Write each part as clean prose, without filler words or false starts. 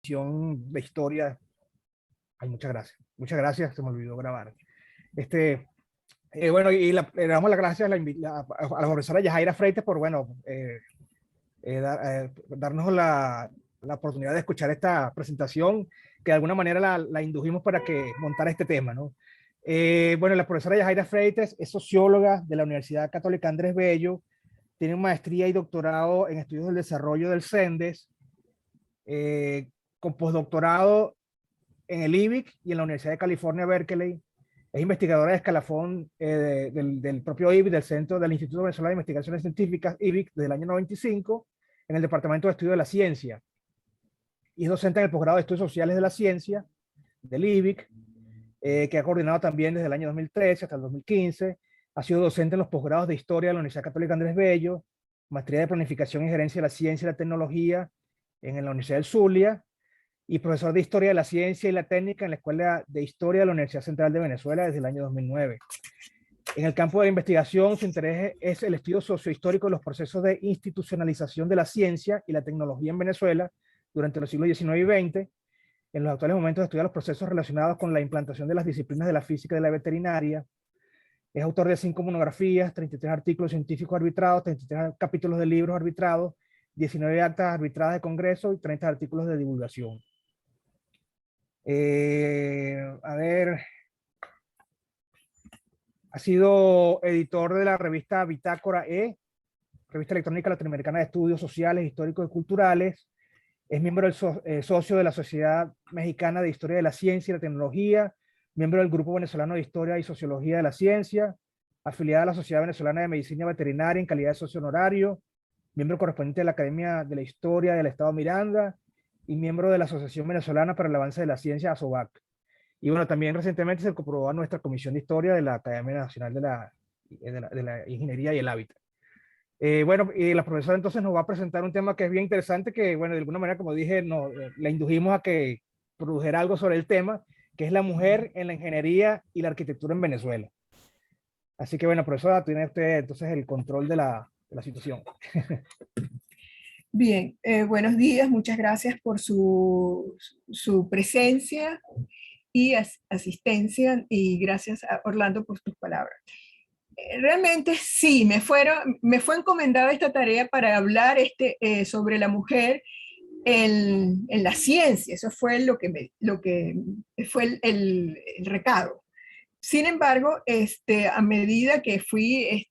de historia. Ay, muchas gracias. Muchas gracias, se me olvidó grabar. Bueno, y le damos las gracias a la profesora Yajaira Freites por, bueno, darnos la oportunidad de escuchar esta presentación, que de alguna manera la indujimos para que montara este tema, ¿no? Bueno, la profesora Yajaira Freites es socióloga de la Universidad Católica Andrés Bello, tiene maestría y doctorado en estudios del desarrollo del CENDES, con postdoctorado en el IBIC y en la Universidad de California, Berkeley. Es investigadora de escalafón del propio IBIC, del Centro del Instituto Venezolano de Investigaciones Científicas, IBIC, desde el año 95, en el Departamento de Estudio de la Ciencia. Y es docente en el posgrado de Estudios Sociales de la Ciencia, del IBIC, que ha coordinado también desde el año 2013 hasta el 2015. Ha sido docente en los posgrados de Historia de la Universidad Católica Andrés Bello, maestría de Planificación y Gerencia de la Ciencia y la Tecnología en la Universidad del Zulia, y profesor de Historia de la Ciencia y la Técnica en la Escuela de Historia de la Universidad Central de Venezuela desde el año 2009. En el campo de investigación, su interés es el estudio sociohistórico de los procesos de institucionalización de la ciencia y la tecnología en Venezuela durante los siglos XIX y XX. En los actuales momentos estudia los procesos relacionados con la implantación de las disciplinas de la física y de la veterinaria. Es autor de 5 monografías, 33 artículos científicos arbitrados, 33 capítulos de libros arbitrados, 19 actas arbitradas de congreso y 30 artículos de divulgación. A ver, ha sido editor de la revista Bitácora revista electrónica latinoamericana de estudios sociales, históricos y culturales. Es miembro socio de la Sociedad Mexicana de Historia de la Ciencia y la Tecnología, miembro del Grupo Venezolano de Historia y Sociología de la Ciencia, afiliada a la Sociedad Venezolana de Medicina Veterinaria en calidad de socio honorario, miembro correspondiente de la Academia de la Historia del Estado Miranda y miembro de la Asociación Venezolana para el Avance de la Ciencia, ASOVAC. Y bueno, también recientemente se incorporó a nuestra Comisión de Historia de la Academia Nacional de la Ingeniería y el Hábitat. Bueno, y la profesora entonces nos va a presentar un tema que es bien interesante, que bueno, de alguna manera, como dije, la indujimos a que produjera algo sobre el tema, que es la mujer en la ingeniería y la arquitectura en Venezuela. Así que bueno, profesora, tiene usted entonces el control de la situación. Bien, buenos días, muchas gracias por su presencia y asistencia, y gracias a Orlando por tus palabras. Realmente sí, me fue encomendada esta tarea para hablar sobre la mujer en la ciencia. Eso fue lo que fue el recado. Sin embargo, a medida que fui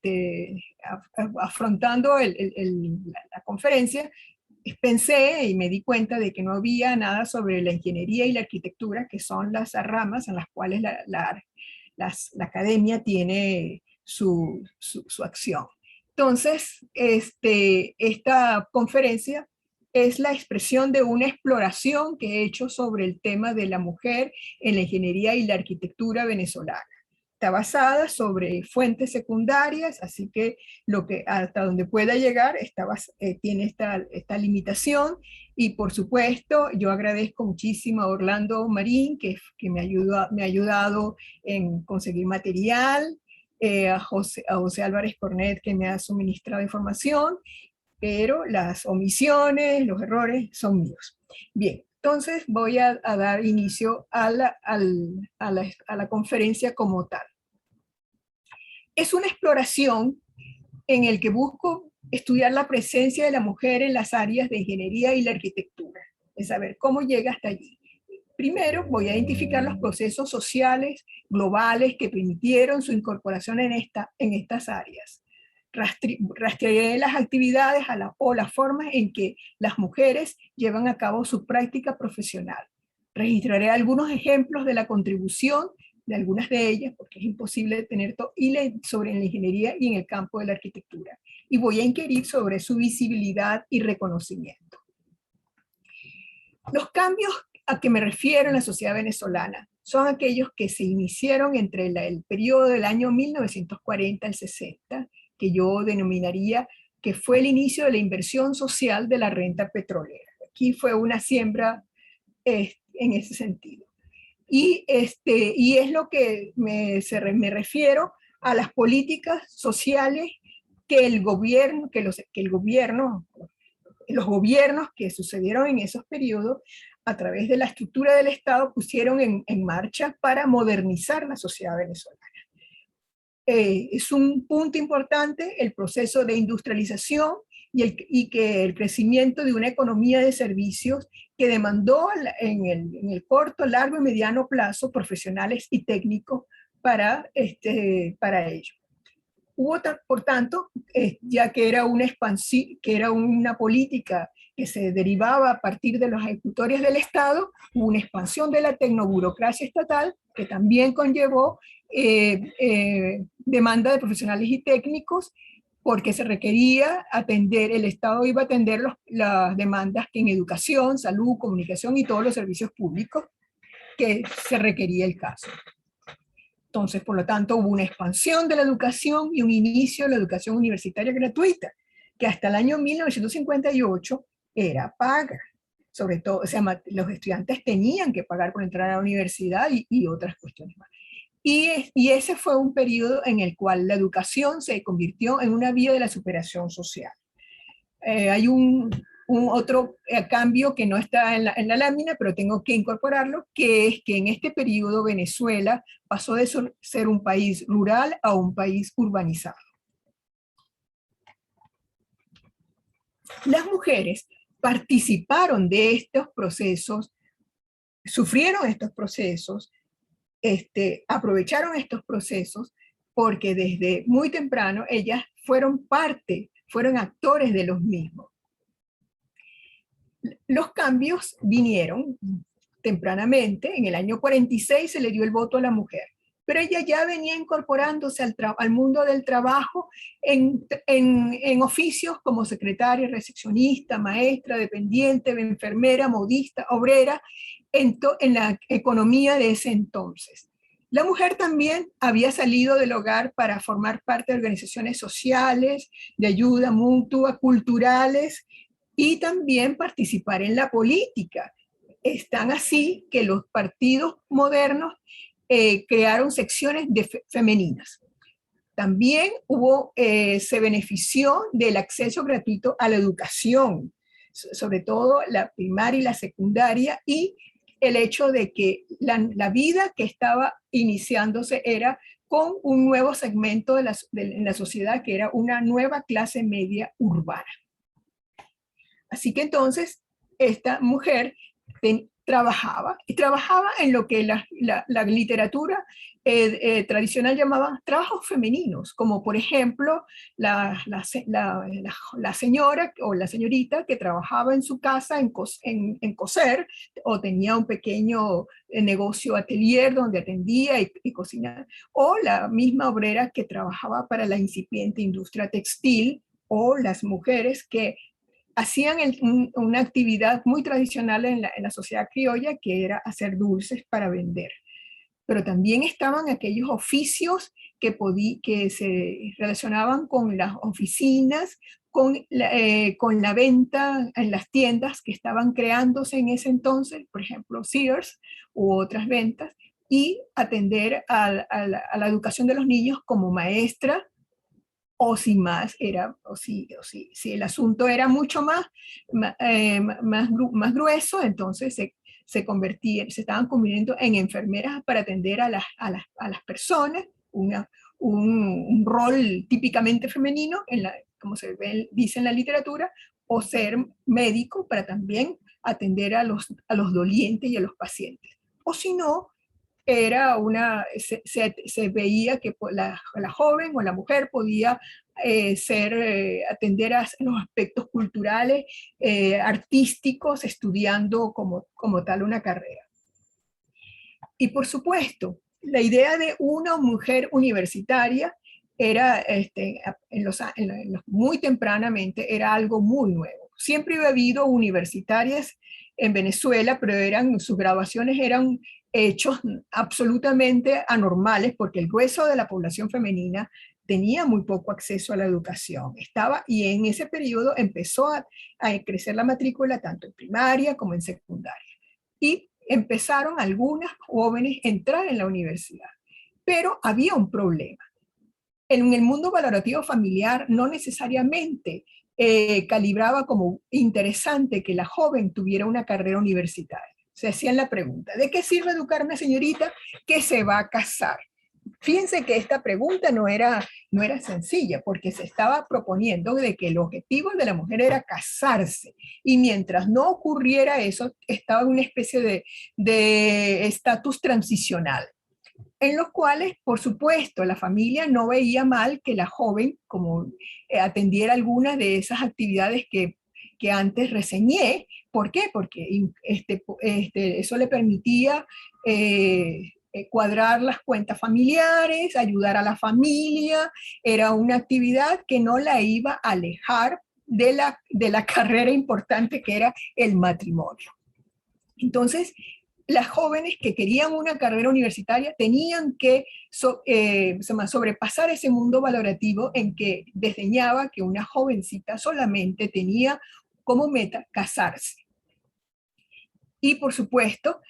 afrontando la conferencia, pensé y me di cuenta de que no había nada sobre la ingeniería y la arquitectura, que son las ramas en las cuales la academia tiene su acción. Entonces, esta conferencia es la expresión de una exploración que he hecho sobre el tema de la mujer en la ingeniería y la arquitectura venezolana. Está basada sobre fuentes secundarias, así que hasta donde pueda llegar tiene esta limitación. Y por supuesto, yo agradezco muchísimo a Orlando Marín, que me ha ayudado en conseguir material, a José Álvarez Cornet, que me ha suministrado información, pero las omisiones, los errores son míos. Bien, entonces voy a dar inicio a la conferencia como tal. Es una exploración en el que busco estudiar la presencia de la mujer en las áreas de ingeniería y la arquitectura, es saber cómo llega hasta allí. Primero voy a identificar los procesos sociales globales que permitieron su incorporación en estas áreas. Rastrearé las actividades o las formas en que las mujeres llevan a cabo su práctica profesional. Registraré algunos ejemplos de la contribución de algunas de ellas, porque es imposible tener todo, sobre la ingeniería y en el campo de la arquitectura. Y voy a inquirir sobre su visibilidad y reconocimiento. Los cambios a que me refiero en la sociedad venezolana son aquellos que se iniciaron entre el periodo del año 1940 al 60, que yo denominaría que fue el inicio de la inversión social de la renta petrolera. Aquí fue una siembra en ese sentido. Y es lo que me refiero a las políticas sociales que los gobiernos que sucedieron en esos periodos a través de la estructura del Estado, pusieron en marcha para modernizar la sociedad venezolana. Es un punto importante el proceso de industrialización y que el crecimiento de una economía de servicios que demandó en el corto, largo y mediano plazo profesionales y técnicos para ello. Hubo, por tanto, ya que era una política que se derivaba a partir de los ejecutores del Estado, hubo una expansión de la tecnoburocracia estatal que también conllevó demanda de profesionales y técnicos, porque se requería atender, el Estado iba a atender las demandas que en educación, salud, comunicación y todos los servicios públicos que se requería el caso. Entonces, por lo tanto, hubo una expansión de la educación y un inicio de la educación universitaria gratuita, que hasta el año 1958 era paga. Sobre todo, o sea, los estudiantes tenían que pagar por entrar a la universidad y otras cuestiones más. Y ese fue un periodo en el cual la educación se convirtió en una vía de la superación social. Hay un otro cambio que no está en la lámina, pero tengo que incorporarlo, que es que en este periodo Venezuela pasó de ser un país rural a un país urbanizado. Las mujeres participaron de estos procesos, sufrieron estos procesos, aprovecharon estos procesos, porque desde muy temprano ellas fueron actores de los mismos. Los cambios vinieron tempranamente. En el año 46 se le dio el voto a la mujer, pero ella ya venía incorporándose al mundo del trabajo en oficios como secretaria, recepcionista, maestra, dependiente, enfermera, modista, obrera, en la economía de ese entonces. La mujer también había salido del hogar para formar parte de organizaciones sociales, de ayuda mutua, culturales, y también participar en la política. Están así que los partidos modernos crearon secciones femeninas. También se benefició del acceso gratuito a la educación, sobre todo la primaria y la secundaria, y el hecho de que la vida que estaba iniciándose era con un nuevo segmento en la sociedad, que era una nueva clase media urbana. Así que entonces esta mujer trabajaba en lo que la literatura tradicional llamaba trabajos femeninos, como por ejemplo la señora o la señorita que trabajaba en su casa en coser, o tenía un pequeño negocio atelier donde atendía y cocinaba, o la misma obrera que trabajaba para la incipiente industria textil, o las mujeres que hacían una actividad muy tradicional en la sociedad criolla, que era hacer dulces para vender. Pero también estaban aquellos oficios que se relacionaban con las oficinas, con la venta en las tiendas que estaban creándose en ese entonces, por ejemplo Sears u otras ventas, y atender a la educación de los niños como maestra, o si el asunto era mucho más grueso, entonces se estaban convirtiendo en enfermeras para atender a las personas, un rol típicamente femenino, como dice en la literatura, o ser médico para también atender a los dolientes y a los pacientes. O si no, se veía que la joven o la mujer podía atender a los aspectos culturales, artísticos, estudiando como tal una carrera. Y por supuesto, la idea de una mujer universitaria era, muy tempranamente, era algo muy nuevo. Siempre había habido universitarias en Venezuela, pero sus graduaciones eran hechos absolutamente anormales, porque el grueso de la población femenina tenía muy poco acceso a la educación. Y en ese periodo empezó a crecer la matrícula tanto en primaria como en secundaria. Y empezaron algunas jóvenes a entrar en la universidad. Pero había un problema. En el mundo valorativo familiar no necesariamente calibraba como interesante que la joven tuviera una carrera universitaria. se hacían la pregunta, ¿de qué sirve educar a una señorita que se va a casar? Fíjense que esta pregunta no era sencilla, porque se estaba proponiendo de que el objetivo de la mujer era casarse, y mientras no ocurriera eso, estaba en una especie de estatus transicional, en los cuales, por supuesto, la familia no veía mal que la joven como atendiera algunas de esas actividades que antes reseñé. ¿Por qué? Porque eso le permitía cuadrar las cuentas familiares, ayudar a la familia. Era una actividad que no la iba a alejar de la carrera importante que era el matrimonio. Entonces, las jóvenes que querían una carrera universitaria tenían que sobrepasar ese mundo valorativo en que desdeñaba que una jovencita solamente tenía como meta casarse. Y por supuesto,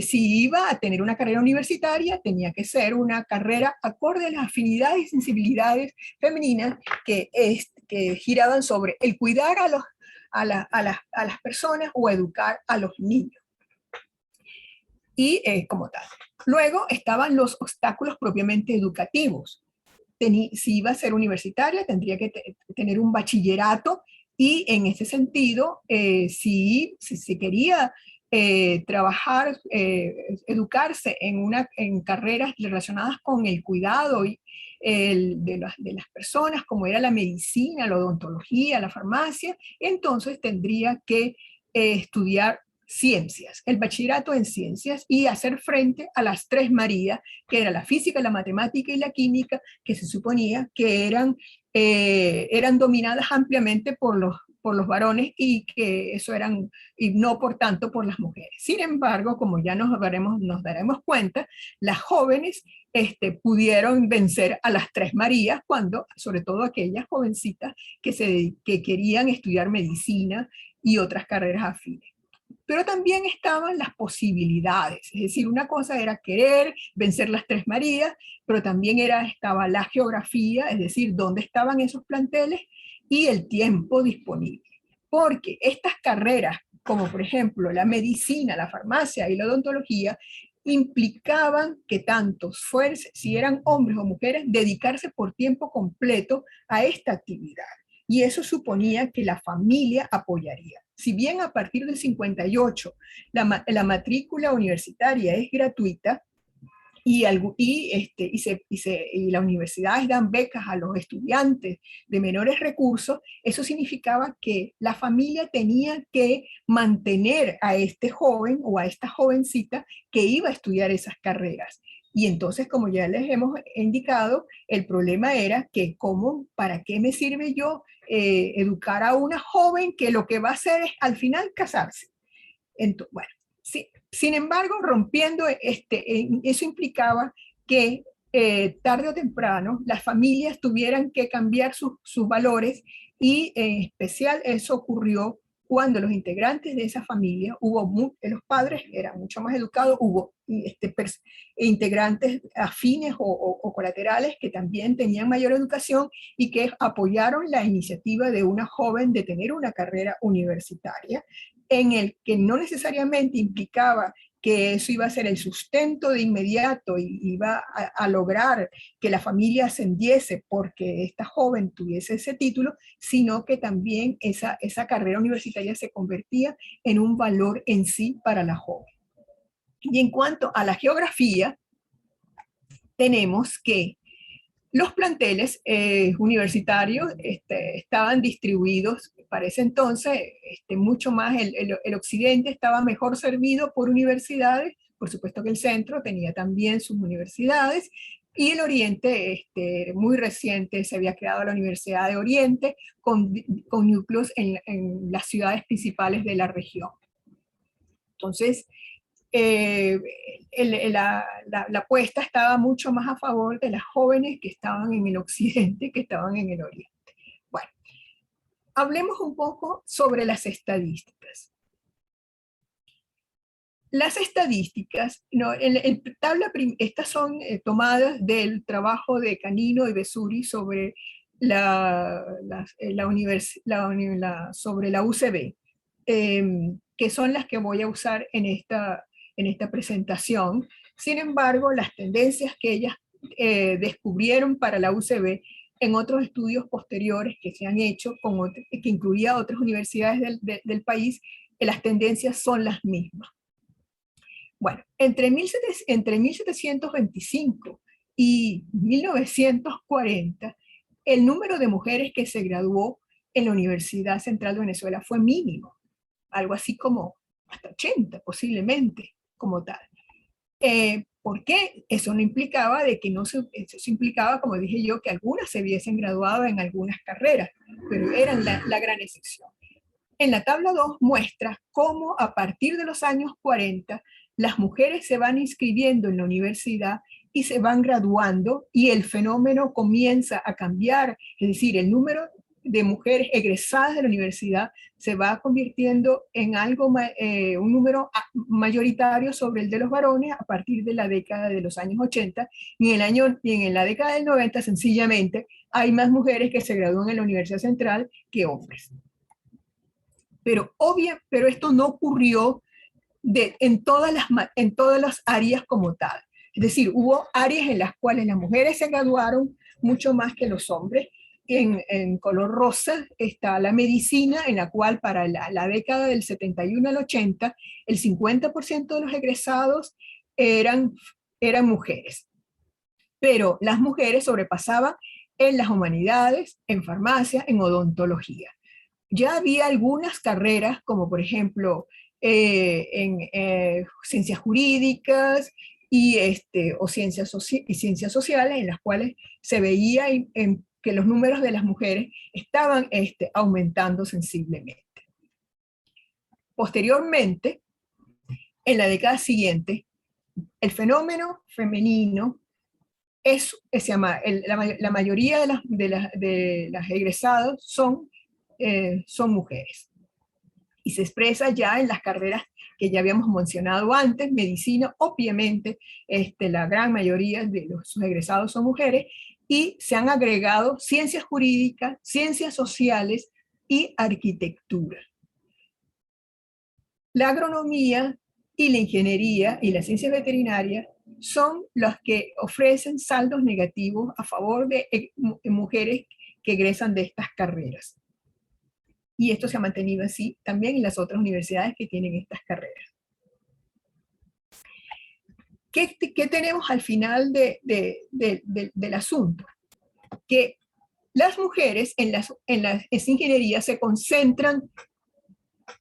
si iba a tener una carrera universitaria, tenía que ser una carrera acorde a las afinidades y sensibilidades femeninas que giraban sobre el cuidar a las personas o educar a los niños. Y como tal. Luego estaban los obstáculos propiamente educativos. Si iba a ser universitaria, tendría que tener un bachillerato, y en ese sentido, si se quería trabajar, educarse en carreras relacionadas con el cuidado de las personas, como era la medicina, la odontología, la farmacia, entonces tendría que estudiar ciencias, el bachillerato en ciencias, y hacer frente a las tres Marías, que era la física, la matemática y la química, que se suponía que eran dominadas ampliamente por los varones, y que eso eran, y no por tanto por las mujeres. Sin embargo, como ya nos daremos cuenta, las jóvenes pudieron vencer a las tres Marías, cuando, sobre todo aquellas jovencitas que querían estudiar medicina y otras carreras afines. Pero también estaban las posibilidades, es decir, una cosa era querer vencer las tres Marías, pero también estaba la geografía, es decir, dónde estaban esos planteles, y el tiempo disponible. Porque estas carreras, como por ejemplo la medicina, la farmacia y la odontología, implicaban que tantos fueran, si eran hombres o mujeres, dedicarse por tiempo completo a esta actividad. Y eso suponía que la familia apoyaría. Si bien a partir del 58 la matrícula universitaria es gratuita, y las universidades dan becas a los estudiantes de menores recursos, eso significaba que la familia tenía que mantener a este joven o a esta jovencita que iba a estudiar esas carreras. Y entonces, como ya les hemos indicado, el problema era que ¿para qué me sirve yo educar a una joven que lo que va a hacer es al final casarse? Entonces, bueno, sí. Sin embargo, rompiendo eso implicaba que tarde o temprano las familias tuvieran que cambiar sus valores, y en especial eso ocurrió cuando los integrantes de esa familia, los padres eran mucho más educados, hubo integrantes afines o colaterales que también tenían mayor educación y que apoyaron la iniciativa de una joven de tener una carrera universitaria, en el que no necesariamente implicaba que eso iba a ser el sustento de inmediato y iba a lograr que la familia ascendiese porque esta joven tuviese ese título, sino que también esa carrera universitaria se convertía en un valor en sí para la joven. Y en cuanto a la geografía, tenemos que los planteles universitarios estaban distribuidos para ese entonces, mucho más, el occidente estaba mejor servido por universidades, por supuesto que el centro tenía también sus universidades, y el oriente, muy reciente, se había creado la Universidad de Oriente, con núcleos en las ciudades principales de la región. Entonces, la apuesta estaba mucho más a favor de las jóvenes que estaban en el occidente que estaban en el oriente. Bueno, hablemos un poco sobre las estadísticas. Las estadísticas, estas son tomadas del trabajo de Canino y Besuri sobre sobre la UCB. que son las que voy a usar en esta presentación. Sin embargo, las tendencias que ellas descubrieron para la UCB en otros estudios posteriores que se han hecho, que incluía otras universidades del país, las tendencias son las mismas. Bueno, entre 1725 y 1940, el número de mujeres que se graduó en la Universidad Central de Venezuela fue mínimo, algo así como hasta 80 posiblemente, como tal. ¿Por qué? Eso no implicaba eso implicaba, como dije yo, que algunas se hubiesen graduado en algunas carreras, pero eran la gran excepción. En la tabla 2 muestra cómo a partir de los años 40 las mujeres se van inscribiendo en la universidad y se van graduando y el fenómeno comienza a cambiar, es decir, el número de mujeres egresadas de la universidad se va convirtiendo en un número mayoritario sobre el de los varones a partir de la década de los años 80 y en la década del 90 sencillamente hay más mujeres que se gradúan en la Universidad Central que hombres. Pero esto no ocurrió en todas las áreas como tal. Es decir, hubo áreas en las cuales las mujeres se graduaron mucho más que los hombres. En color rosa está la medicina, en la cual para la década del 71 al 80, el 50% de los egresados eran mujeres. Pero las mujeres sobrepasaban en las humanidades, en farmacia, en odontología. Ya había algunas carreras, como por ejemplo en ciencias jurídicas o ciencias sociales, en las cuales se veía que los números de las mujeres estaban aumentando sensiblemente. Posteriormente, en la década siguiente, el fenómeno femenino se llama, la mayoría de las egresadas son mujeres. Y se expresa ya en las carreras que ya habíamos mencionado antes, medicina, obviamente la gran mayoría de los egresados son mujeres, y se han agregado ciencias jurídicas, ciencias sociales y arquitectura. La agronomía y la ingeniería y las ciencias veterinarias son los que ofrecen saldos negativos a favor de mujeres que egresan de estas carreras. Y esto se ha mantenido así también en las otras universidades que tienen estas carreras. ¿Qué tenemos al final del asunto? Que las mujeres en las ingenierías se concentran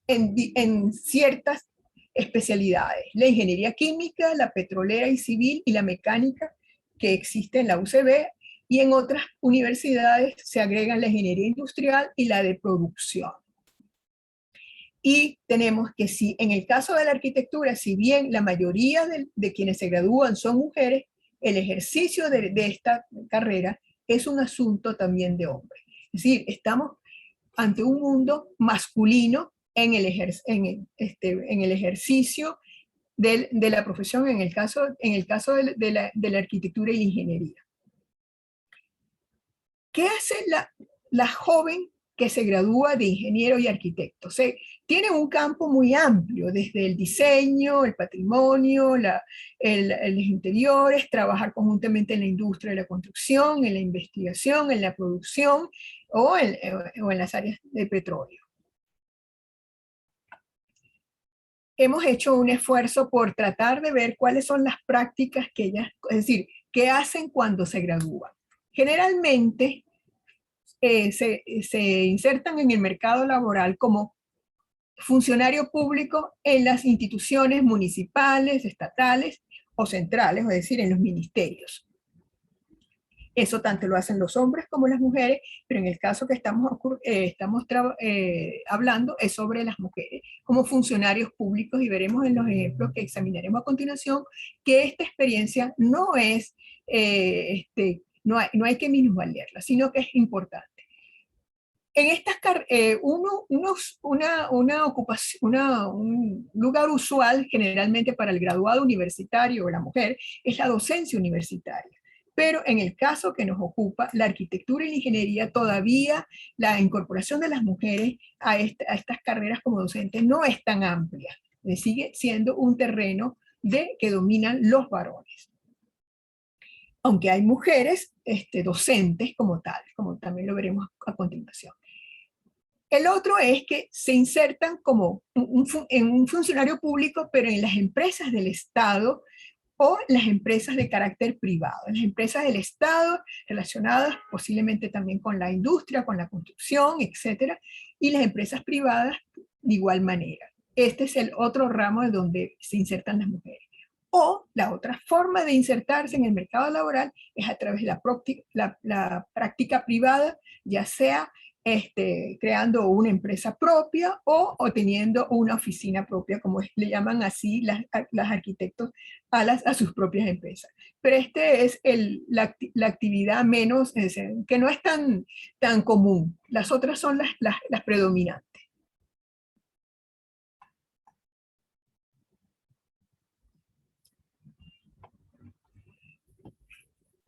en ciertas especialidades. La ingeniería química, la petrolera y civil y la mecánica que existe en la UCB, y en otras universidades se agregan la ingeniería industrial y la de producción. Y tenemos que si en el caso de la arquitectura, si bien la mayoría de quienes se gradúan son mujeres, el ejercicio de esta carrera es un asunto también de hombres. Es decir, estamos ante un mundo masculino en el ejercicio de la profesión, en el caso de la arquitectura y la ingeniería. ¿Qué hace la joven que se gradúa de ingeniero y arquitecto? Tiene un campo muy amplio, desde el diseño, el patrimonio, los interiores, trabajar conjuntamente en la industria de la construcción, en la investigación, en la producción o en las áreas de petróleo. Hemos hecho un esfuerzo por tratar de ver cuáles son las prácticas que ellas, es decir, qué hacen cuando se gradúan. Generalmente se insertan en el mercado laboral como funcionario público en las instituciones municipales, estatales o centrales, es decir, en los ministerios. Eso tanto lo hacen los hombres como las mujeres, pero en el caso que estamos hablando es sobre las mujeres como funcionarios públicos, y veremos en los ejemplos que examinaremos a continuación que esta experiencia no es, no hay que minusvalerla, sino que es importante. En estas un lugar usual generalmente para el graduado universitario o la mujer es la docencia universitaria. Pero en el caso que nos ocupa, la arquitectura y la ingeniería, todavía la incorporación de las mujeres a estas carreras como docentes no es tan amplia. Sigue siendo un terreno que dominan los varones. Aunque hay mujeres docentes como tal, como también lo veremos a continuación. El otro es que se insertan como en un funcionario público, pero en las empresas del Estado o las empresas de carácter privado, las empresas del Estado relacionadas posiblemente también con la industria, con la construcción, etcétera, y las empresas privadas de igual manera. Este es el otro ramo de donde se insertan las mujeres. O la otra forma de insertarse en el mercado laboral es a través de la práctica privada, ya sea creando una empresa propia o teniendo una oficina propia, como le llaman así las arquitectos a sus propias empresas. Pero es la actividad menos, que no es tan común. Las otras son las predominantes.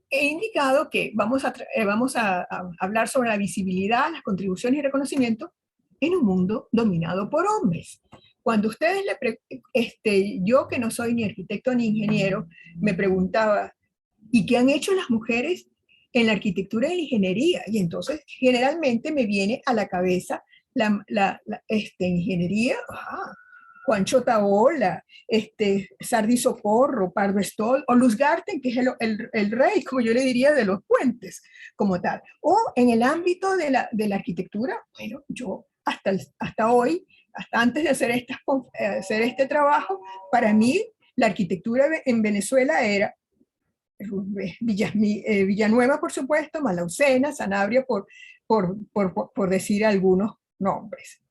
He indicado que vamos a hablar sobre la visibilidad, las contribuciones y reconocimiento en un mundo dominado por hombres. Cuando ustedes yo que no soy ni arquitecto ni ingeniero, me preguntaba, ¿y qué han hecho las mujeres en la arquitectura y la ingeniería? Y entonces generalmente me viene a la cabeza ingeniería, Juancho Taola, Sardi Socorro, Pardo Stoll, o Luz Garten, que es el rey, como yo le diría, de los puentes, como tal. O en el ámbito de la arquitectura, bueno, yo hasta hoy, hasta antes de hacer este trabajo, para mí la arquitectura en Venezuela era Villanueva, por supuesto, Malaucena, Sanabria, por decir algunos nombres.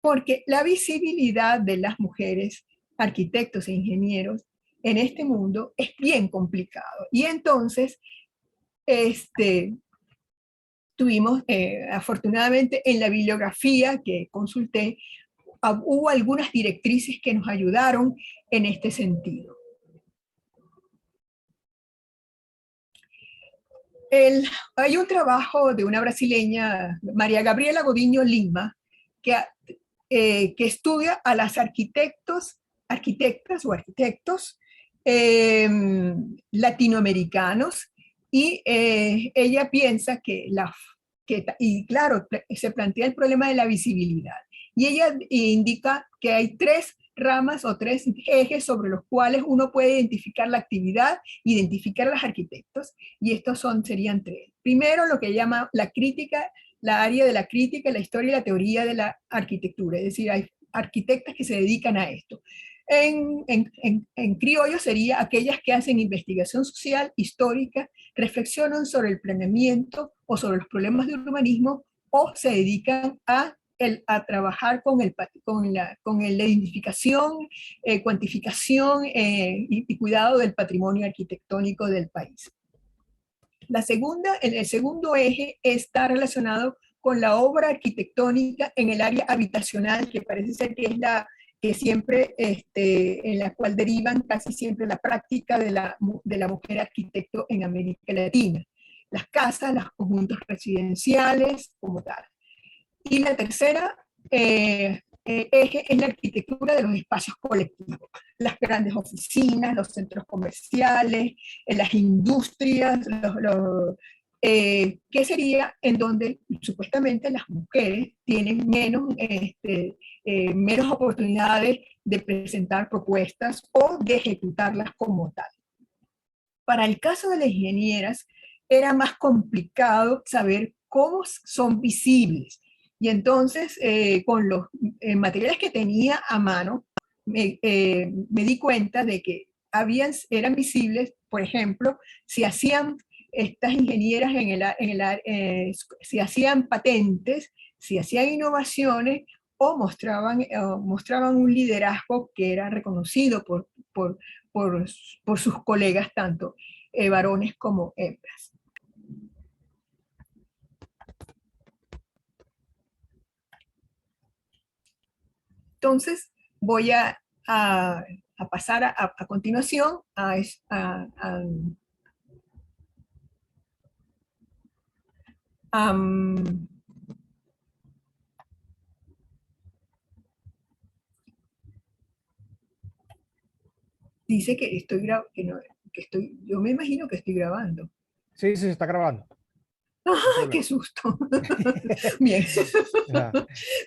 Porque la visibilidad de las mujeres arquitectos e ingenieros en este mundo es bien complicado. Y entonces, tuvimos, afortunadamente, en la bibliografía que consulté, hubo algunas directrices que nos ayudaron en este sentido. Hay un trabajo de una brasileña, María Gabriela Godinho Lima, que estudia a las arquitectas o arquitectos latinoamericanos, y ella piensa y claro, se plantea el problema de la visibilidad. Y ella indica que hay tres ramas o tres ejes sobre los cuales uno puede identificar la actividad, identificar a los arquitectos, y estos serían tres. Primero, lo que llama la crítica, la área de la crítica, la historia y la teoría de la arquitectura, es decir, hay arquitectas que se dedican a esto. En criollo sería aquellas que hacen investigación social, histórica, reflexionan sobre el planeamiento o sobre los problemas de urbanismo, o se dedican a trabajar con la identificación, cuantificación y cuidado del patrimonio arquitectónico del país. El segundo eje está relacionado con la obra arquitectónica en el área habitacional, que parece ser que es que siempre, en la cual derivan casi siempre la práctica de la mujer arquitecto en América Latina. Las casas, los conjuntos residenciales, como tal. Y la tercera eje es la arquitectura de los espacios colectivos, las grandes oficinas, los centros comerciales, las industrias, que sería en donde supuestamente las mujeres tienen menos oportunidades de presentar propuestas o de ejecutarlas como tal. Para el caso de las ingenieras era más complicado saber cómo son visibles. Y entonces, con los materiales que tenía a mano, me di cuenta de que eran visibles, por ejemplo, si hacían estas ingenieras si hacían patentes, si hacían innovaciones, o mostraban un liderazgo que era reconocido por sus colegas, tanto varones como hembras. Entonces, voy a pasar a continuación a Am, dice que estoy grabando, yo me imagino que estoy grabando. Sí, sí, se está grabando. No hay ¡Ah, qué problema. susto! Bien. Ajá.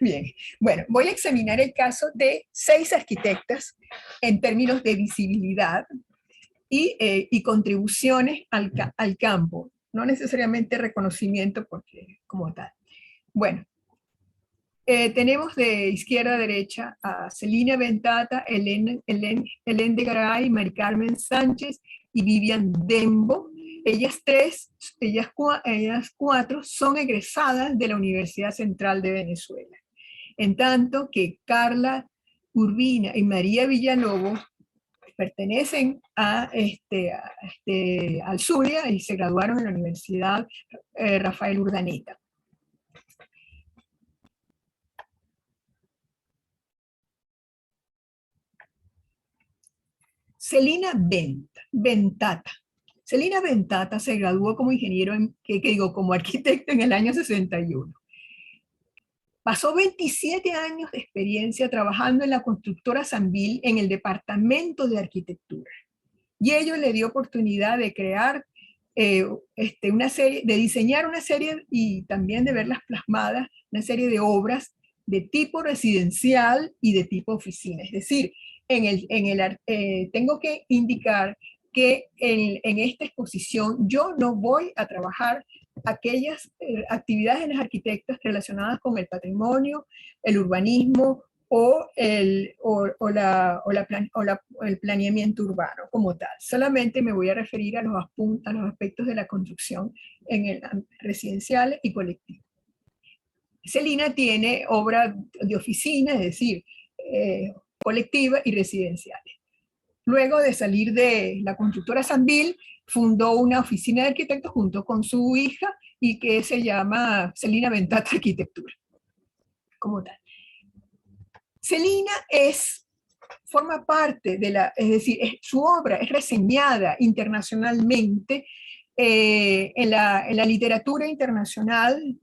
Bien. Bueno, voy a examinar el caso de 6 arquitectas en términos de visibilidad y contribuciones al campo, no necesariamente reconocimiento porque como tal. Bueno, tenemos de izquierda a derecha a Celina Ventata, Hélène de Garay, Mari Carmen Sánchez y Vivian Dembo. Ellas cuatro son egresadas de la Universidad Central de Venezuela. En tanto que Carla Urbina y María Villalobos pertenecen al Zulia y se graduaron en la Universidad Rafael Urdaneta. Celina Ventata. Celina Ventata se graduó como como arquitecto en el año 61. Pasó 27 años de experiencia trabajando en la constructora Sambil en el departamento de arquitectura. Y ello le dio oportunidad de crear una serie, de diseñar una serie y también de verlas plasmadas, una serie de obras de tipo residencial y de tipo oficina. Es decir, tengo que indicar que en esta exposición yo no voy a trabajar aquellas actividades de las arquitectas relacionadas con el patrimonio, el urbanismo o el planeamiento urbano como tal. Solamente me voy a referir a los aspectos de la construcción en el residencial y colectivo. Celina tiene obra de oficina, es decir, colectiva y residenciales. Luego de salir de la constructora Sambil, fundó una oficina de arquitectos junto con su hija y que se llama Celina Ventata Arquitectura, como tal. Celina forma parte es decir, su obra es reseñada internacionalmente en la literatura internacional.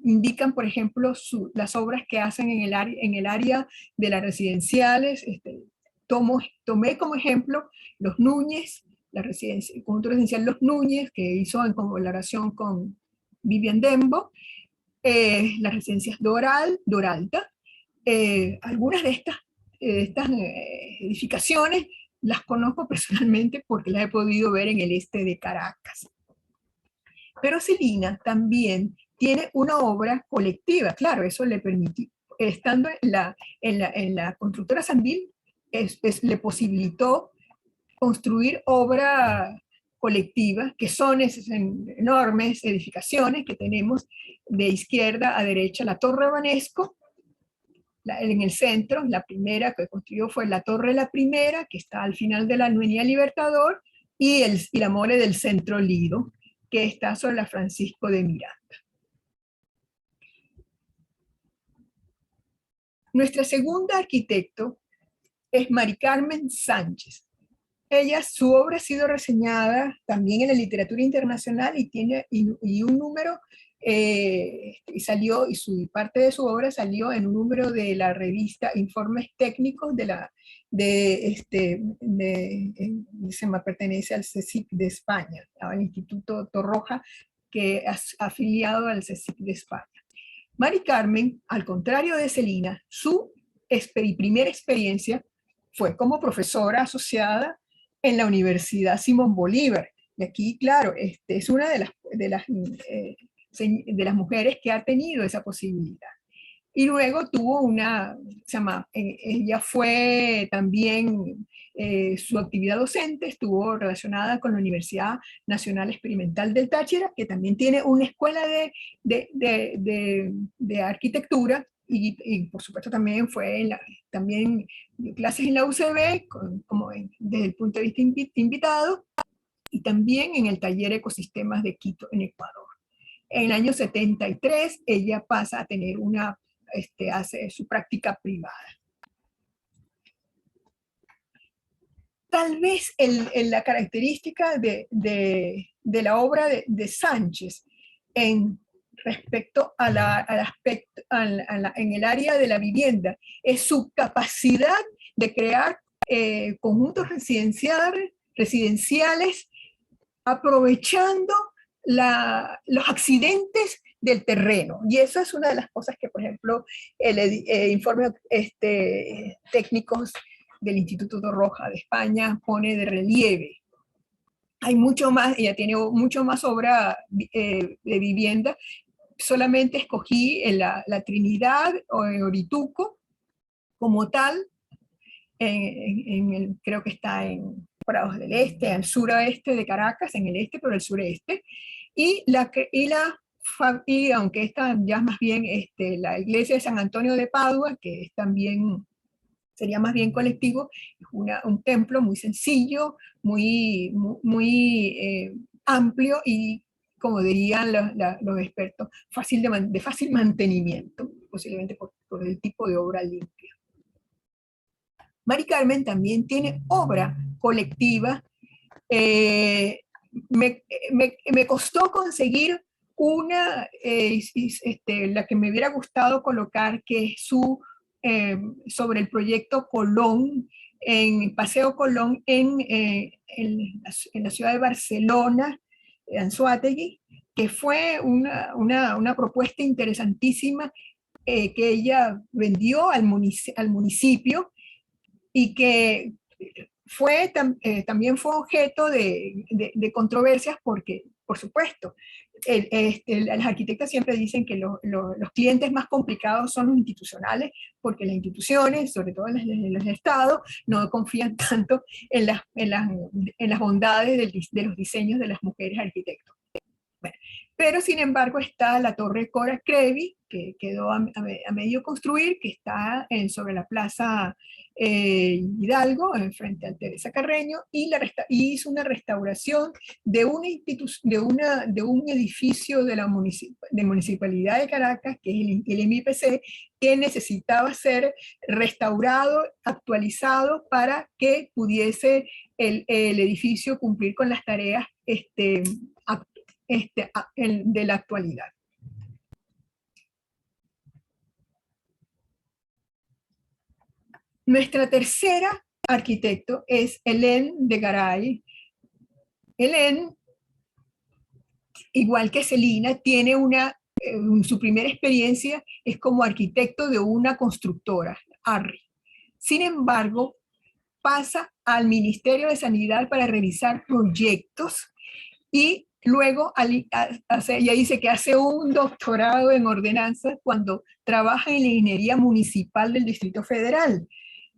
Indican, por ejemplo, las obras que hacen en el área de las residenciales. Tomé como ejemplo Los Núñez, el conjunto residencial Los Núñez, que hizo en colaboración con Vivian Dembo, las residencias Doralta. Algunas de estas edificaciones las conozco personalmente porque las he podido ver en el este de Caracas. Pero Celina también tiene una obra colectiva, claro, eso le permitió, estando en la constructora Sambil, le posibilitó construir obra colectiva, que son esas enormes edificaciones que tenemos de izquierda a derecha, la Torre Banesco, en el centro, la primera que construyó fue la Torre La Primera, que está al final de la Avenida Libertador, y la mole del Centro Lido, que está sobre la Francisco de Miranda. Nuestra segunda arquitecto es Mari Carmen Sánchez. Su obra ha sido reseñada también en la literatura internacional y tiene un número, y parte de su obra salió en un número de la revista Informes Técnicos pertenece al CSIC de España, al Instituto Torroja, que es afiliado al CSIC de España. Mari Carmen, al contrario de Celina, su primera experiencia fue como profesora asociada en la Universidad Simón Bolívar. Y aquí, claro, es una de las mujeres que ha tenido esa posibilidad. Y luego tuvo ella fue también, su actividad docente estuvo relacionada con la Universidad Nacional Experimental del Táchira, que también tiene una escuela de arquitectura, y por supuesto también también clases en la UCB, desde el punto de vista invitado, y también en el taller Ecosistemas de Quito, en Ecuador. En el año 73, ella pasa a tener hace su práctica privada. tal vez la característica de la obra de Sánchez respecto al aspecto, en el área de la vivienda, es su capacidad de crear conjuntos residenciales aprovechando los accidentes del terreno. Y eso es una de las cosas que, por ejemplo, el informe técnicos del Instituto Roja de España pone de relieve. Hay mucho más, ella tiene mucho más obra de vivienda. Solamente escogí la Trinidad o Orituco como tal, creo que está en Prados del Este, al suroeste de Caracas, en el este, pero el sureste, y aunque esta ya es más bien la iglesia de San Antonio de Padua, que es también, sería más bien colectivo, es un templo muy sencillo, muy amplio y, como dirían los expertos, de fácil mantenimiento, posiblemente por el tipo de obra limpia. Mari Carmen también tiene obra colectiva. Me costó conseguir una, la que me hubiera gustado colocar, que es sobre el proyecto Colón, en Paseo Colón, en la ciudad de Barcelona, Anzoátegui, que fue una propuesta interesantísima que ella vendió al municipio, y que también fue objeto de controversias porque, por supuesto, las arquitectas siempre dicen que los clientes más complicados son los institucionales, porque las instituciones, sobre todo los estados, no confían tanto en las bondades de los diseños de las mujeres arquitectos. Bueno, pero sin embargo está la Torre Cora Crevi, que quedó a medio construir, que está sobre la Plaza Hidalgo, frente al Teresa Carreño, y hizo una restauración de un edificio de la Municipalidad de Caracas, que es el MIPC, que necesitaba ser restaurado, actualizado, para que pudiese el edificio cumplir con las tareas de la actualidad. Nuestra tercera arquitecto es Hélène de Garay. Hélène, igual que Celina, tiene su primera experiencia es como arquitecto de una constructora, ARRI. Sin embargo, pasa al Ministerio de Sanidad para revisar proyectos y luego ella dice que hace un doctorado en ordenanzas cuando trabaja en la ingeniería municipal del Distrito Federal,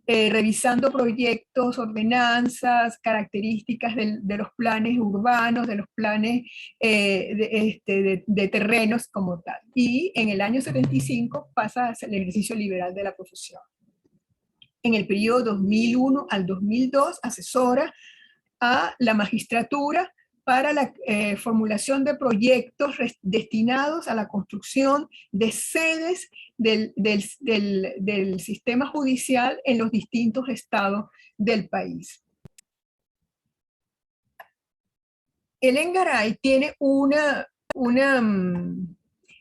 revisando proyectos, ordenanzas, características de los planes urbanos, de los planes de terrenos como tal. Y en el año 75 pasa a hacer el ejercicio liberal de la profesión. En el periodo 2001 al 2002 asesora a la magistratura para la formulación de proyectos destinados a la construcción de sedes del sistema judicial en los distintos estados del país. Hélène Garay tiene una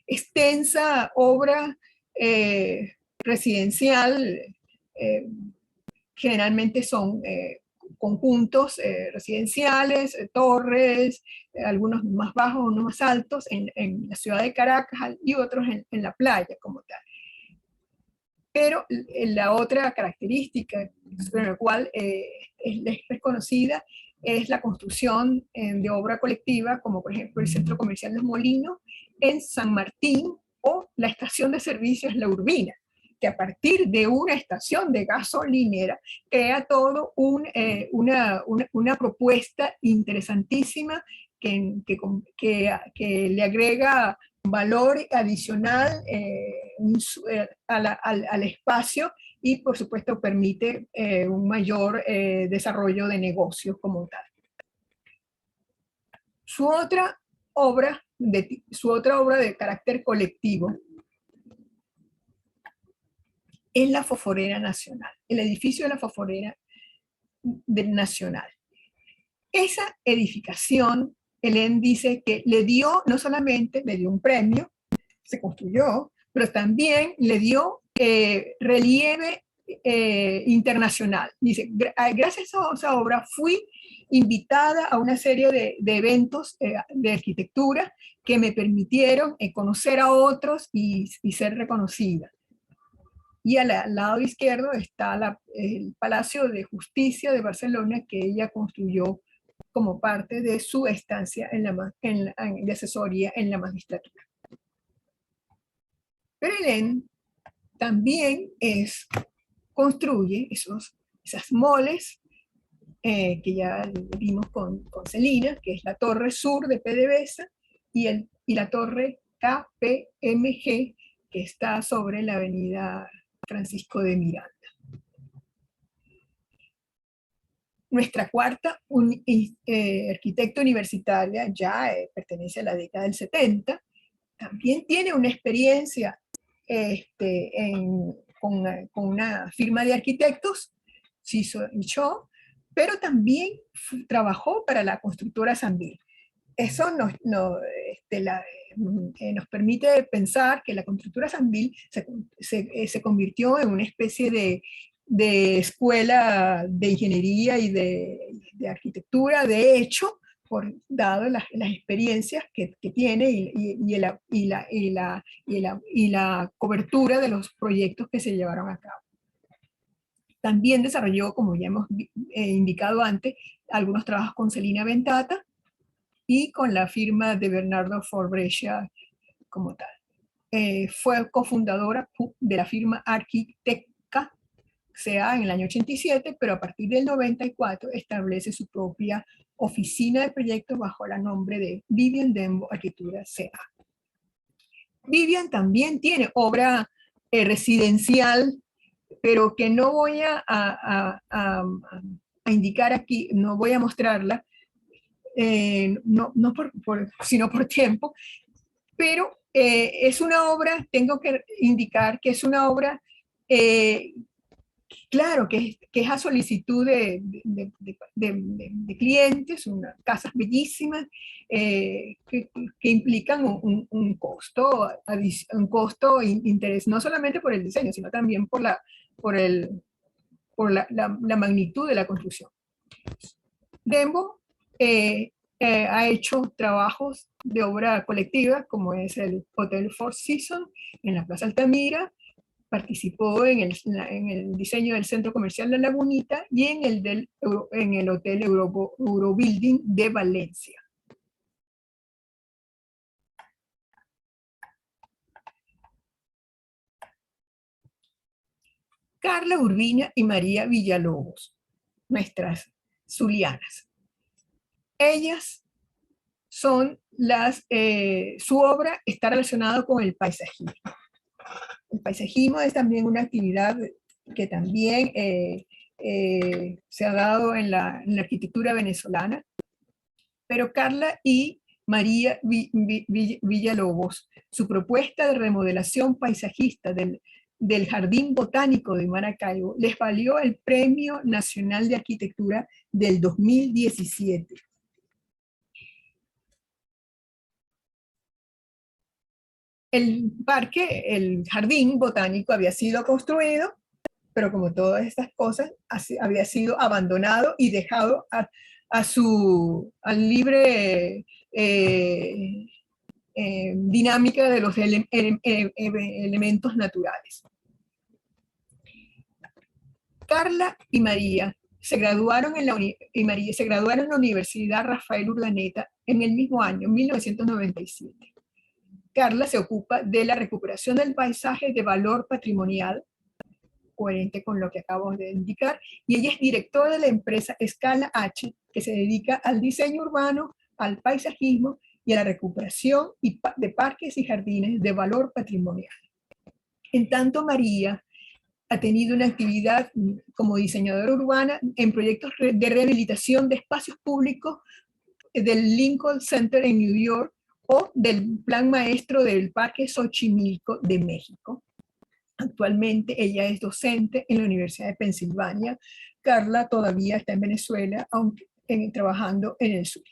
extensa obra residencial, generalmente son conjuntos residenciales, torres, algunos más bajos, unos más altos, en la ciudad de Caracas y otros en la playa como tal. Pero la otra característica, por la cual es conocida, es la construcción de obra colectiva, como por ejemplo el Centro Comercial Los Molinos en San Martín, o la estación de servicios La Urbina, que a partir de una estación de gasolinera crea todo una propuesta interesantísima que le agrega valor adicional al espacio, y por supuesto permite un mayor desarrollo de negocios como tal. Su otra obra de carácter colectivo es la Foforera Nacional. El edificio de la Foforera nacional. Esa edificación, Hélène dice que le dio, no solamente le dio un premio, se construyó, pero también le dio relieve internacional. Dice, gracias a esa obra fui invitada a una serie de eventos de arquitectura que me permitieron conocer a otros y ser reconocida. Y al lado izquierdo está el Palacio de Justicia de Barcelona, que ella construyó como parte de su estancia de asesoría en la magistratura. Pero Hélène también construye esas moles que ya vimos con Celina, que es la Torre Sur de PDVSA y la Torre KPMG, que está sobre la avenida Francisco de Miranda. Nuestra cuarta arquitecta universitaria ya pertenece a la década del 70, también tiene una experiencia con una firma de arquitectos, Siso y Cho, pero también trabajó para la constructora Sambil. Eso nos permite pensar que la constructora Sambil se convirtió en una especie de escuela de ingeniería y de arquitectura, de hecho, dado las experiencias que tiene y la cobertura de los proyectos que se llevaron a cabo. También desarrolló, como ya hemos indicado antes, algunos trabajos con Celina Ventata y con la firma de Bernardo Forbrescia como tal. Fue cofundadora de la firma Arquitecca CA en el año 87, pero a partir del 94 establece su propia oficina de proyectos bajo el nombre de Vivian Dembo Arquitectura CA. Vivian también tiene obra residencial, pero que no voy a indicar aquí, no voy a mostrarla, no sino por tiempo, pero es una obra, tengo que indicar que es una obra, claro, que es a solicitud de clientes, unas casas bellísimas, que implican un costo interés, no solamente por el diseño, sino también por la magnitud de la construcción. Dembo ha hecho trabajos de obra colectiva, como es el Hotel Four Seasons en la Plaza Altamira, participó en el diseño del Centro Comercial La Lagunita y en el Hotel Eurobuilding de Valencia. Carla Urbina y María Villalobos, nuestras zulianas. Ellas son su obra está relacionada con el paisajismo. El paisajismo es también una actividad que también se ha dado en la arquitectura venezolana, pero Carla y María Villalobos, su propuesta de remodelación paisajista del Jardín Botánico de Maracaibo les valió el Premio Nacional de Arquitectura del 2017. El jardín botánico había sido construido, pero como todas estas cosas, había sido abandonado y dejado al libre dinámica de los elementos naturales. Carla y María se graduaron en la Universidad Rafael Urdaneta en el mismo año, 1997. Carla se ocupa de la recuperación del paisaje de valor patrimonial, coherente con lo que acabo de indicar, y ella es directora de la empresa Escala H, que se dedica al diseño urbano, al paisajismo y a la recuperación de parques y jardines de valor patrimonial. En tanto, María ha tenido una actividad como diseñadora urbana en proyectos de rehabilitación de espacios públicos del Lincoln Center en New York o del plan maestro del Parque Xochimilco de México. Actualmente ella es docente en la Universidad de Pensilvania. Carla todavía está en Venezuela, aunque trabajando en el sur.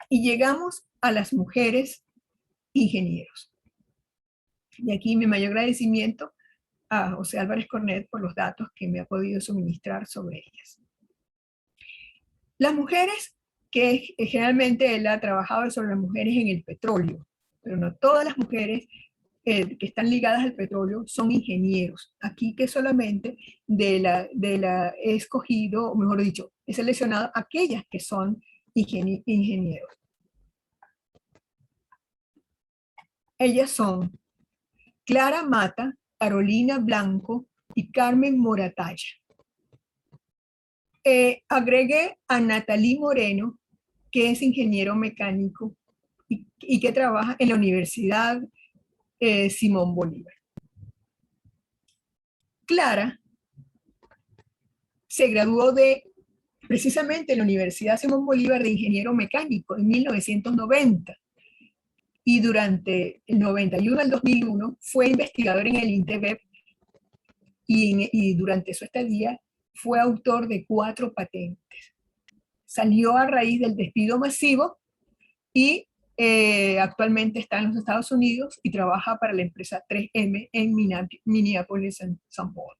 Y llegamos a las mujeres ingenieros. Y aquí mi mayor agradecimiento a José Álvarez Cornet por los datos que me ha podido suministrar sobre ellas. Las mujeres, que generalmente él ha trabajado sobre las mujeres en el petróleo, pero no todas las mujeres que están ligadas al petróleo son ingenieros. Aquí que solamente he escogido, o mejor dicho, he seleccionado aquellas que son ingenieros. Ellas son Clara Mata, Carolina Blanco y Carmen Moratalla. Agregué a Natalie Moreno, que es ingeniero mecánico y que trabaja en la Universidad Simón Bolívar. Clara se graduó precisamente en la Universidad Simón Bolívar de ingeniero mecánico en 1990. Y durante el 91 al 2001 fue investigador en el INTEBEP y durante su estadía fue autor de 4 patentes. Salió a raíz del despido masivo y actualmente está en los Estados Unidos y trabaja para la empresa 3M en Minneapolis, St. Paul.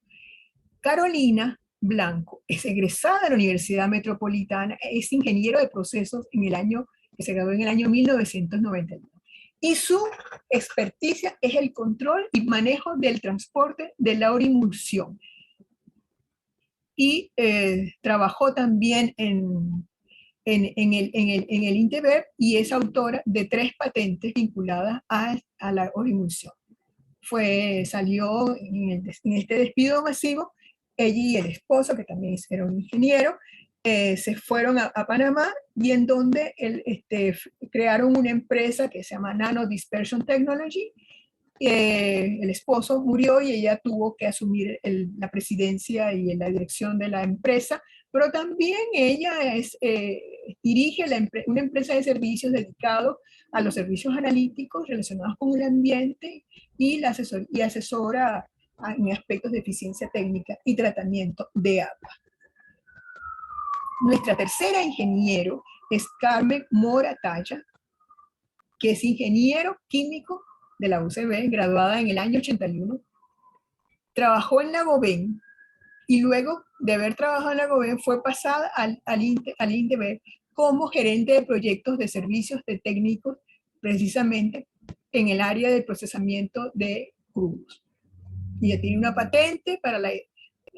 Carolina Blanco es egresada de la Universidad Metropolitana, es ingeniero de procesos que se graduó en el año 1991. Y su experticia es el control y manejo del transporte de la emulsión. Y trabajó también en el INTEBEP y es autora de 3 patentes vinculadas a la emulsión. Salió en este despido masivo, ella y el esposo, que también era un ingeniero, se fueron a Panamá y en donde crearon una empresa que se llama Nano Dispersion Technology. El esposo murió y ella tuvo que asumir la presidencia y la dirección de la empresa, pero también ella dirige una empresa de servicios dedicado a los servicios analíticos relacionados con el ambiente y asesora en aspectos de eficiencia técnica y tratamiento de agua. Nuestra tercera ingeniero es Carmen Moratalla, que es ingeniero químico de la UCB, graduada en el año 81. Trabajó en la Gobén y luego de haber trabajado en la Gobén fue pasada al INTEBEP como gerente de proyectos de servicios de técnicos, precisamente en el área del procesamiento de crudos. Ella tiene una patente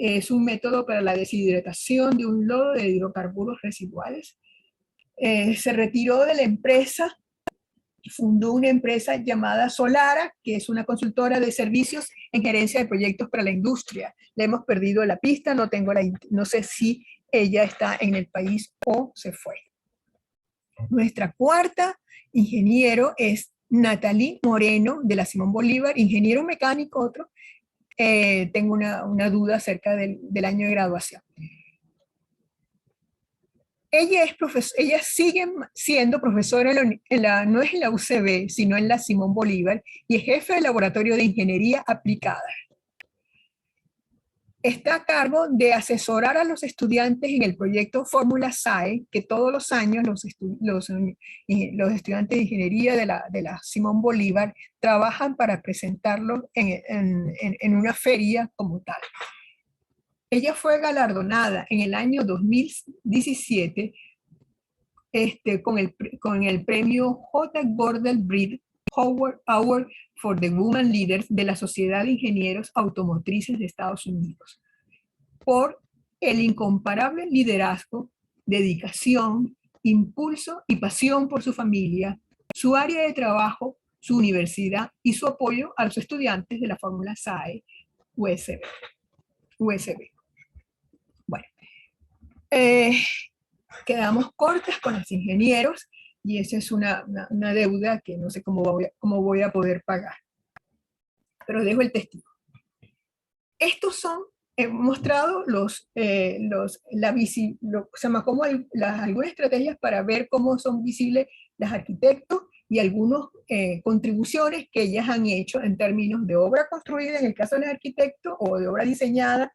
es un método para la deshidratación de un lodo de hidrocarburos residuales. Se retiró de la empresa, fundó una empresa llamada Solara, que es una consultora de servicios en gerencia de proyectos para la industria. Le hemos perdido la pista, no sé si ella está en el país o se fue. Nuestra cuarta ingeniero es Natalie Moreno, de la Simón Bolívar, ingeniero mecánico, otro. Tengo una duda acerca del año de graduación. Ella sigue siendo profesora no es en la UCB, sino en la Simón Bolívar, y es jefe del Laboratorio de Ingeniería Aplicada. Está a cargo de asesorar a los estudiantes en el proyecto Fórmula SAE, que todos los años los estudiantes de ingeniería de la Simón Bolívar trabajan para presentarlo en una feria como tal. Ella fue galardonada en el año 2017 con el premio J. Gordon Breed Award for the Women Leaders de la Sociedad de Ingenieros Automotrices de Estados Unidos, por el incomparable liderazgo, dedicación, impulso y pasión por su familia, su área de trabajo, su universidad y su apoyo a los estudiantes de la Fórmula SAE USB. Bueno, quedamos cortas con los ingenieros y esa es una deuda que no sé cómo voy a poder pagar. Pero dejo el testigo. Estos son, he mostrado algunas estrategias para ver cómo son visibles los arquitectos y algunas contribuciones que ellas han hecho en términos de obra construida, en el caso de los arquitectos, o de obra diseñada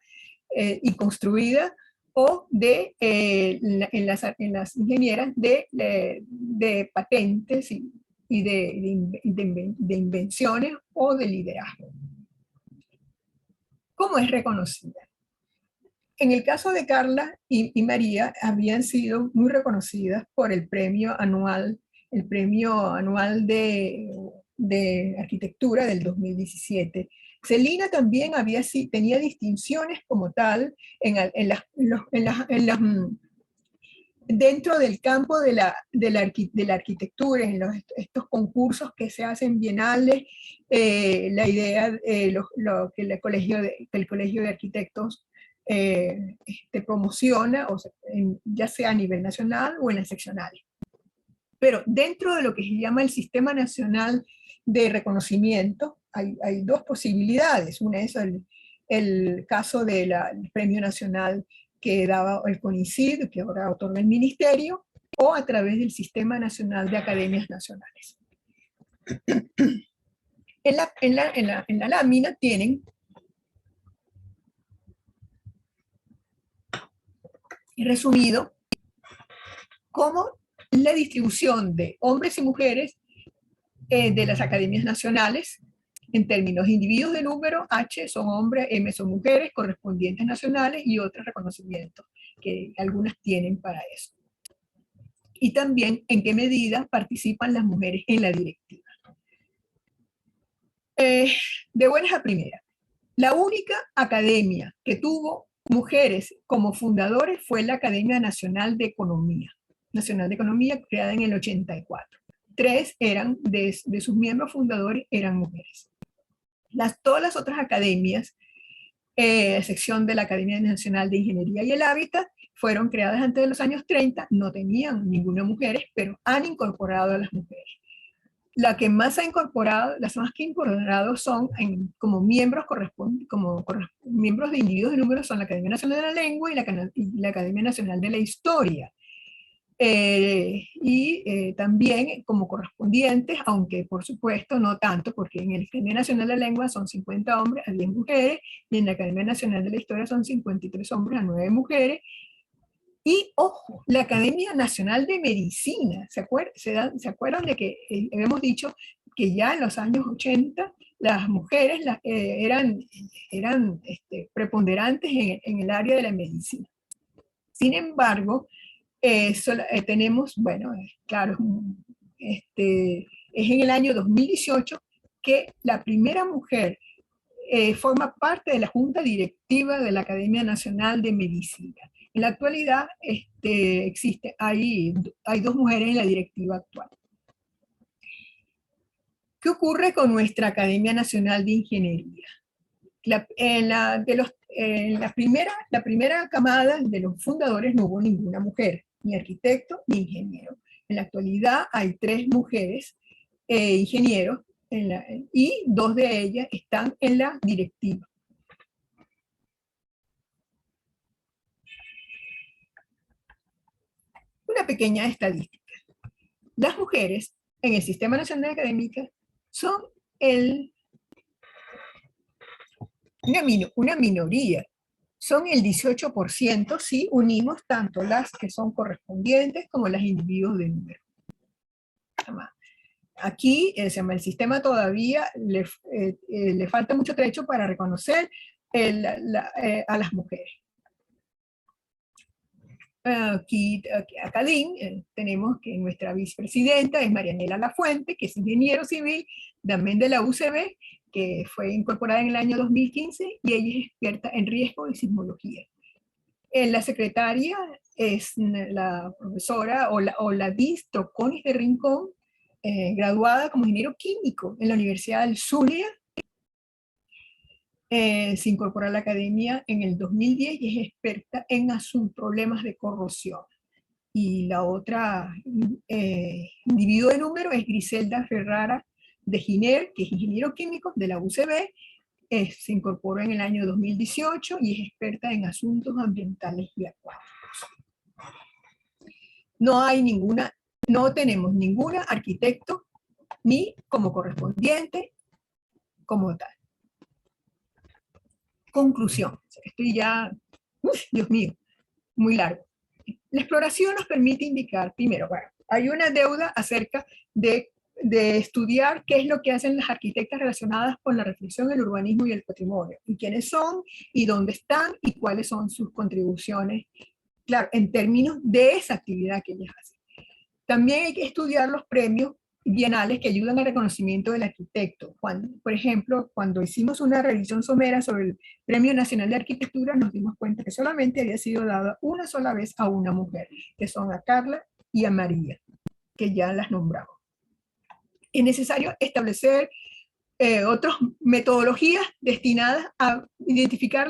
y construida, o en las ingenieras de patentes y de invenciones o de liderazgo. ¿Cómo es reconocida? En el caso de Carla y María, habían sido muy reconocidas por el premio anual de arquitectura del 2017. Celina también tenía distinciones como tal dentro del campo de la arquitectura, en estos concursos que se hacen bienales, la idea que el Colegio de Arquitectos promociona, ya sea a nivel nacional o en las seccionales. Pero dentro de lo que se llama el Sistema Nacional de Reconocimiento, hay dos posibilidades. Una es el caso del Premio Nacional que daba el CONICYT, que ahora otorga el Ministerio, o a través del Sistema Nacional de Academias Nacionales. En la lámina tienen resumido cómo la distribución de hombres y mujeres de las academias nacionales, en términos de individuos de número, H son hombres, M son mujeres, correspondientes nacionales y otros reconocimientos que algunas tienen para eso. Y también en qué medida participan las mujeres en la directiva. De buenas a primeras, la única academia que tuvo mujeres como fundadores fue la Academia Nacional de Economía, creada en el 84. 3 eran de sus miembros fundadores eran mujeres. Todas las otras academias, a excepción de la Academia Nacional de Ingeniería y el Hábitat, fueron creadas antes de los años 30, no tenían ninguna mujer, pero han incorporado a las mujeres. Las más que ha incorporado son como miembros miembros de individuos de número son la Academia Nacional de la Lengua y la Academia Nacional de la Historia. También como correspondientes, aunque por supuesto no tanto, porque en la Academia Nacional de la Lengua son 50 hombres a 10 mujeres, y en la Academia Nacional de la Historia son 53 hombres a 9 mujeres. Y ojo, la Academia Nacional de Medicina, ¿se acuerdan de que habíamos dicho que ya en los años 80 las mujeres eran preponderantes en el área de la medicina? Sin embargo, tenemos, bueno, claro, es en el año 2018 que la primera mujer forma parte de la Junta Directiva de la Academia Nacional de Medicina. En la actualidad hay 2 mujeres en la directiva actual. ¿Qué ocurre con nuestra Academia Nacional de Ingeniería? La primera camada de los fundadores no hubo ninguna mujer, ni arquitecto ni ingeniero. En la actualidad hay 3 mujeres ingenieros y 2 de ellas están en la directiva. Una pequeña estadística. Las mujeres en el Sistema Nacional Académico son una minoría. Son el 18% si unimos tanto las que son correspondientes como las individuos de número. Aquí el sistema todavía le falta mucho trecho para reconocer a las mujeres. Aquí acá tenemos que nuestra vicepresidenta es Marianela Lafuente, que es ingeniero civil, también de la UCB, que fue incorporada en el año 2015, y ella es experta en riesgo y sismología. La secretaria es la profesora Oladis Troconis de Rincón, graduada como ingeniero químico en la Universidad del Zulia. Se incorporó a la academia en el 2010 y es experta en problemas de corrosión. Y la otra individuo de número es Griselda Ferrara de Giner, que es ingeniero químico de la UCB, se incorporó en el año 2018 y es experta en asuntos ambientales y acuáticos. No tenemos ninguna arquitecto ni como correspondiente, como tal. Conclusión. Estoy ya, Dios mío, muy largo. La exploración nos permite indicar, primero, bueno, hay una deuda acerca de estudiar qué es lo que hacen las arquitectas relacionadas con la reflexión, el urbanismo y el patrimonio, y quiénes son, y dónde están, y cuáles son sus contribuciones, claro, en términos de esa actividad que ellas hacen. También hay que estudiar los premios bienales que ayudan al reconocimiento del arquitecto. Por ejemplo, cuando hicimos una revisión somera sobre el Premio Nacional de Arquitectura, nos dimos cuenta que solamente había sido dada una sola vez a una mujer, que son a Carla y a María, que ya las nombramos. Es necesario establecer otras metodologías destinadas a identificar,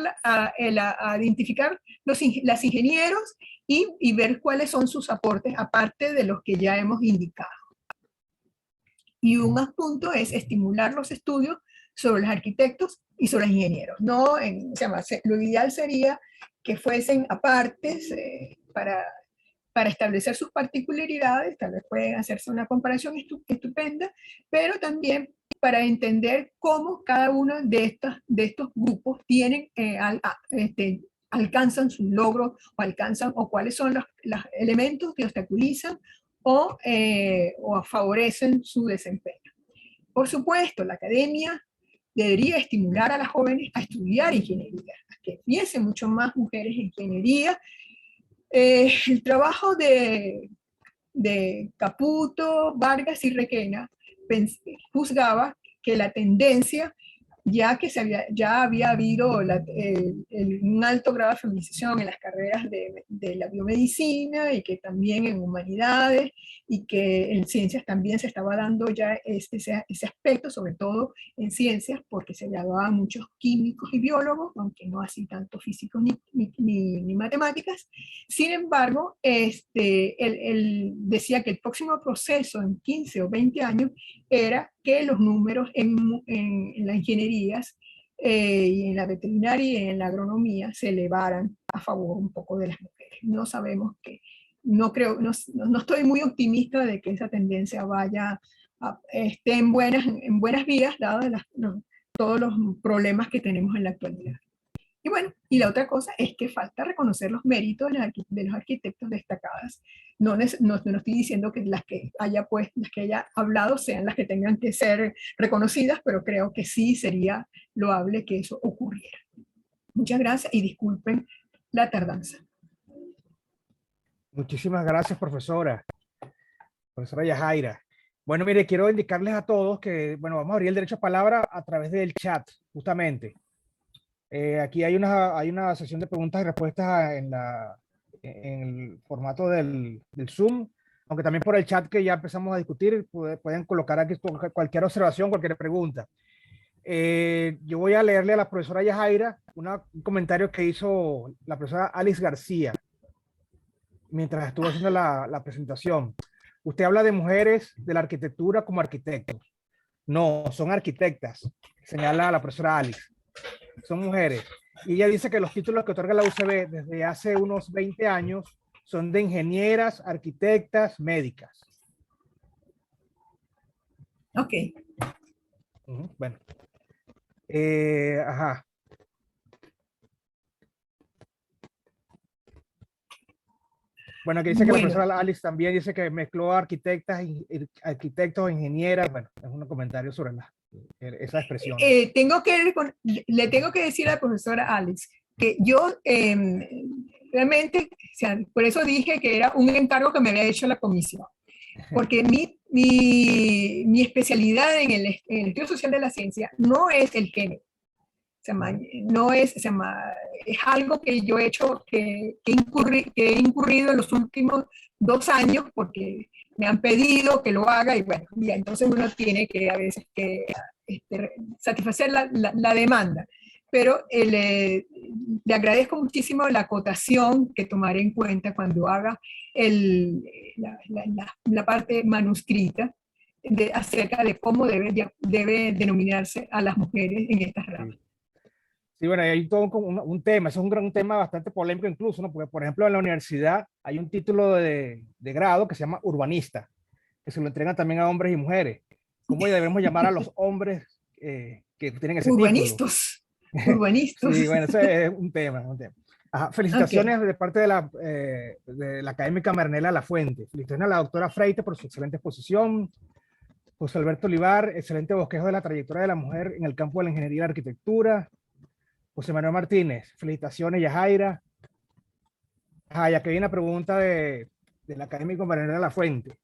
identificar las ingenieros y ver cuáles son sus aportes, aparte de los que ya hemos indicado. Y un más punto es estimular los estudios sobre los arquitectos y sobre los ingenieros. No lo ideal sería que fuesen apartes para establecer sus particularidades, tal vez pueden hacerse una comparación estupenda, pero también para entender cómo cada uno de estos grupos tienen, alcanzan sus logros o cuáles son los elementos que obstaculizan o favorecen su desempeño. Por supuesto, la academia debería estimular a las jóvenes a estudiar ingeniería, a que hubiese mucho más mujeres en ingeniería. El trabajo de Caputo, Vargas y Requena juzgaba que la tendencia, ya había habido un alto grado de feminización en las carreras de la biomedicina y que también en humanidades y que en ciencias también se estaba dando ya ese aspecto, sobre todo en ciencias, porque se graduaban muchos químicos y biólogos, aunque no así tanto físicos ni matemáticas. Sin embargo, él decía que el próximo proceso en 15 o 20 años era que los números en las ingenierías y en la veterinaria y en la agronomía se elevaran a favor un poco de las mujeres. No sabemos que, no creo, no estoy muy optimista de que esa tendencia esté en buenas vías, dadas todos los problemas que tenemos en la actualidad. Y bueno, y la otra cosa es que falta reconocer los méritos de los arquitectos destacadas. No estoy diciendo que las que haya hablado sean las que tengan que ser reconocidas, pero creo que sí sería loable que eso ocurriera. Muchas gracias y disculpen la tardanza. Muchísimas gracias, profesora Yajaira. Bueno, mire, quiero indicarles a todos que, bueno, vamos a abrir el derecho a palabra a través del chat, justamente. Aquí hay una sesión de preguntas y respuestas en el formato del Zoom, aunque también por el chat que ya empezamos a discutir, pueden colocar aquí cualquier observación, cualquier pregunta. Yo voy a leerle a la profesora Yajaira un comentario que hizo la profesora Alice García mientras estuvo haciendo la presentación. Usted habla de mujeres de la arquitectura como arquitectos. No, son arquitectas, señala la profesora Alice. Son mujeres. Y ella dice que los títulos que otorga la UCB desde hace unos 20 años son de ingenieras, arquitectas, médicas. Ok. Bueno. Ajá. Bueno, aquí dice que la profesora Alice también dice que mezcló arquitectos, ingenieras. Bueno, es un comentario sobre esa expresión. Le tengo que decir a la profesora Alice que yo realmente, o sea, por eso dije que era un encargo que me había hecho la comisión, porque mi especialidad en el estudio social de la ciencia no es el género. No es, es algo que yo he hecho, que he incurrido en los últimos 2 años porque me han pedido que lo haga y bueno, y entonces uno tiene que a veces satisfacer la demanda. Pero le agradezco muchísimo la acotación que tomaré en cuenta cuando haga la parte manuscrita acerca de cómo debe denominarse a las mujeres en estas ramas. Sí, bueno, hay todo un tema, es un tema bastante polémico incluso, ¿no? Porque, por ejemplo, en la universidad hay un título de grado que se llama urbanista, que se lo entregan también a hombres y mujeres. ¿Cómo debemos llamar a los hombres que tienen ese título? Urbanistas, urbanistas. Sí, bueno, ese es un tema. Ajá, Ok. felicitaciones de parte de la académica Maranela Lafuente. Felicitaciones a la doctora Freite por su excelente exposición. José Alberto Olivar, excelente bosquejo de la trayectoria de la mujer en el campo de la ingeniería y la arquitectura. José Manuel Martínez, felicitaciones, Yajaira. Ajá, ya que viene la pregunta del académico Maranela Lafuente.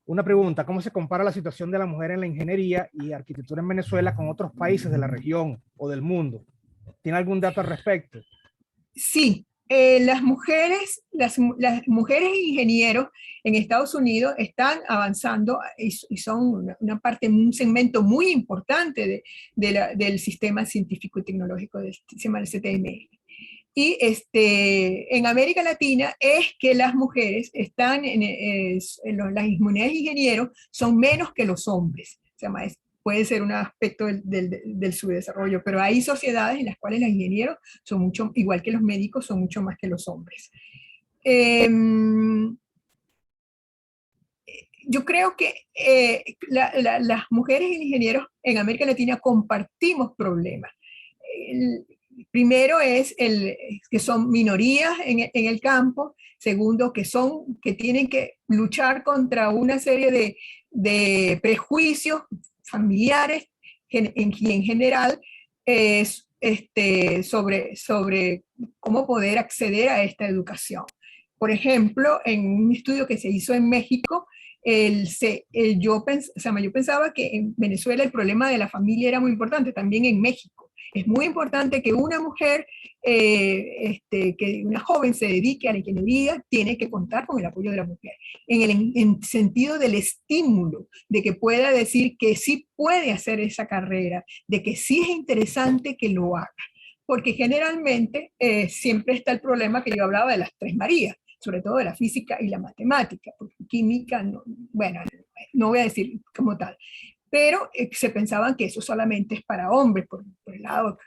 Una pregunta, ¿cómo se compara la situación de la mujer en la ingeniería y arquitectura en Venezuela con otros países de la región o del mundo? ¿Tiene algún dato al respecto? Sí, las mujeres ingenieros en Estados Unidos están avanzando y son una parte, un segmento muy importante del sistema científico y tecnológico del sistema del CTM. Y en América Latina es que las mujeres están, las mujeres ingenieros son menos que los hombres. O sea, puede ser un aspecto del subdesarrollo, pero hay sociedades en las cuales los ingenieros son mucho, igual que los médicos, son mucho más que los hombres. Eh, yo creo que las mujeres ingenieros en América Latina compartimos problemas. El, primero es que son minorías en el campo. Segundo, que tienen que luchar contra una serie de prejuicios familiares y en general sobre cómo poder acceder a esta educación. Por ejemplo, en un estudio que se hizo en México, yo pensaba que en Venezuela el problema de la familia era muy importante, también en México. Es muy importante que una mujer, que una joven se dedique a la ingeniería, tiene que contar con el apoyo de la mujer, en sentido del estímulo, de que pueda decir que sí puede hacer esa carrera, de que sí es interesante que lo haga. Porque generalmente siempre está el problema que yo hablaba de las tres Marías, sobre todo de la física y la matemática, porque química, no, bueno, no voy a decir como tal, pero se pensaban que eso solamente es para hombres, por el lado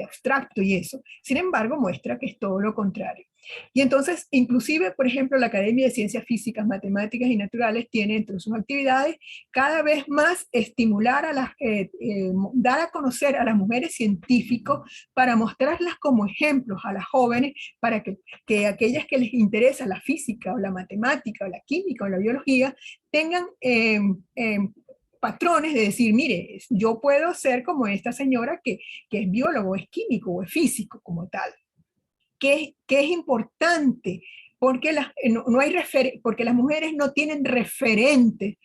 abstracto y eso. Sin embargo, muestra que es todo lo contrario. Y entonces, inclusive, por ejemplo, la Academia de Ciencias Físicas, Matemáticas y Naturales tiene entre sus actividades cada vez más estimular dar a conocer a las mujeres científicos para mostrarlas como ejemplos a las jóvenes, para que aquellas que les interesa la física o la matemática o la química o la biología tengan patrones de decir, mire, yo puedo ser como esta señora que es biólogo, es químico o es físico como tal. Que es importante porque, no hay porque las mujeres no tienen referentes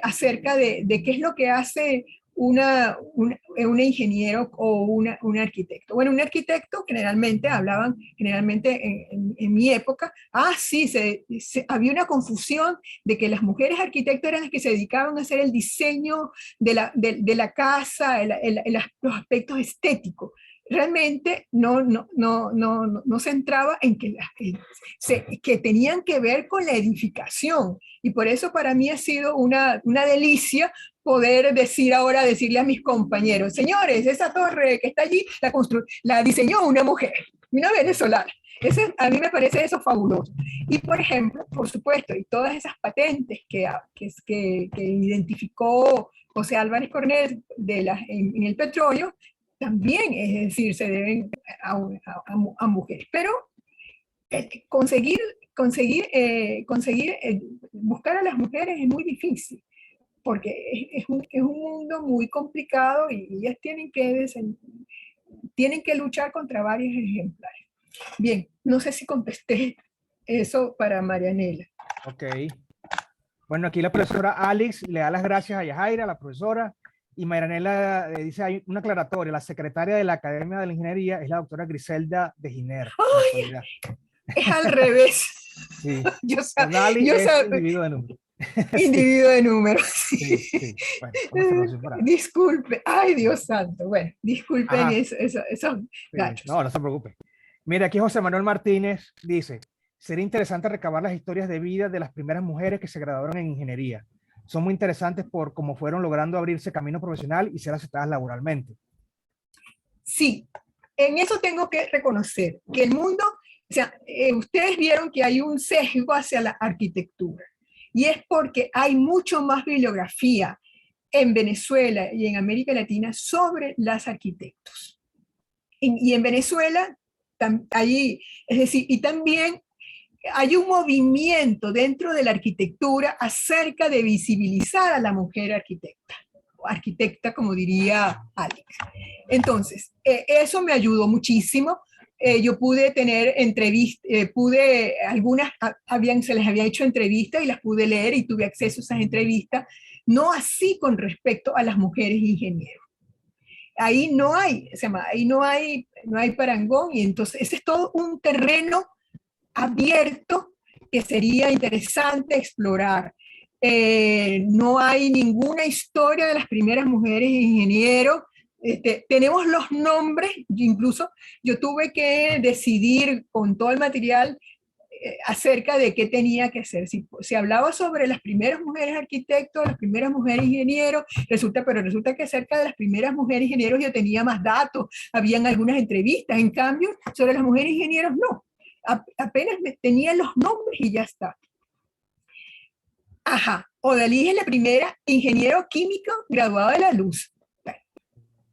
acerca de qué es lo que hace un ingeniero o un arquitecto. Bueno, un arquitecto generalmente en mi época, sí, había una confusión de que las mujeres arquitectas eran las que se dedicaban a hacer el diseño de la casa, los aspectos estéticos. Realmente no se centraba en que tenían que ver con la edificación. Y por eso para mí ha sido una delicia poder decirle a mis compañeros, señores, esa torre que está allí la diseñó una mujer, una venezolana. A mí me parece eso fabuloso. Y por ejemplo, por supuesto, y todas esas patentes que identificó José Álvarez Cornet en el petróleo, también, es decir, se deben a mujeres. Pero conseguir buscar a las mujeres es muy difícil, porque es un mundo muy complicado y ellas tienen que luchar contra varios ejemplares. Bien, no sé si contesté eso para Marianela. Ok. Bueno, aquí la profesora Alex le da las gracias a Yajaira, la profesora, y Marianela dice, hay una aclaratoria, la secretaria de la Academia de la Ingeniería es la doctora Griselda de Giner, en la actualidad. Es al revés. Sí, yo Nali es individuo de número. Individuo de números. Sí, sí. Bueno, una observación por ahí. Disculpe, ay Dios santo, bueno, disculpen esos Sí. gachos. No se preocupe. Mira, aquí José Manuel Martínez dice, sería interesante recabar las historias de vida de las primeras mujeres que se graduaron en ingeniería. Son muy interesantes por cómo fueron logrando abrirse camino profesional y ser aceptadas laboralmente. Sí, en eso tengo que reconocer que el mundo, o sea, ustedes vieron que hay un sesgo hacia la arquitectura y es porque hay mucho más bibliografía en Venezuela y en América Latina sobre las arquitectos. Y en Venezuela, allí, es decir, y también hay un movimiento dentro de la arquitectura acerca de visibilizar a la mujer arquitecta, o arquitecta como diría Alex. Entonces, eso me ayudó muchísimo. Yo pude tener entrevistas, algunas se les había hecho entrevistas y las pude leer y tuve acceso a esas entrevistas, no así con respecto a las mujeres ingenieros. Ahí no hay, ahí no hay parangón, y entonces ese es todo un terreno abierto que sería interesante explorar. No hay ninguna historia de las primeras mujeres ingenieros. Tenemos los nombres, incluso yo tuve que decidir con todo el material acerca de qué tenía que hacer. Si hablaba sobre las primeras mujeres arquitectos, las primeras mujeres ingenieros, pero resulta que acerca de las primeras mujeres ingenieros yo tenía más datos, habían algunas entrevistas, en cambio, sobre las mujeres ingenieros no. Apenas tenía los nombres y ya está. Ajá, Odalí es la primera ingeniero químico graduado de la Luz.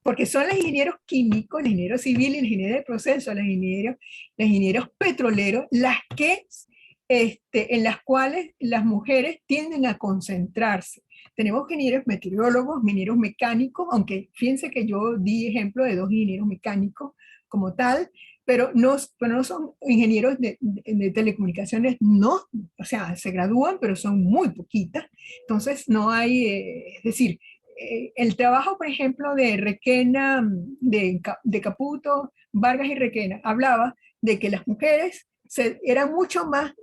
Porque son los ingenieros químicos, los ingenieros civiles, los ingenieros de proceso, los ingenieros petroleros, en las cuales las mujeres tienden a concentrarse. Tenemos ingenieros meteorólogos, ingenieros mecánicos, aunque fíjense que yo di ejemplo de 2 ingenieros mecánicos como tal, pero no son ingenieros de telecomunicaciones, no, o sea, se gradúan, pero son muy poquitas. Entonces no hay, es decir, el trabajo, por ejemplo, de Requena, de Caputo, Vargas y Requena, hablaba de que las mujeres eran mucho más,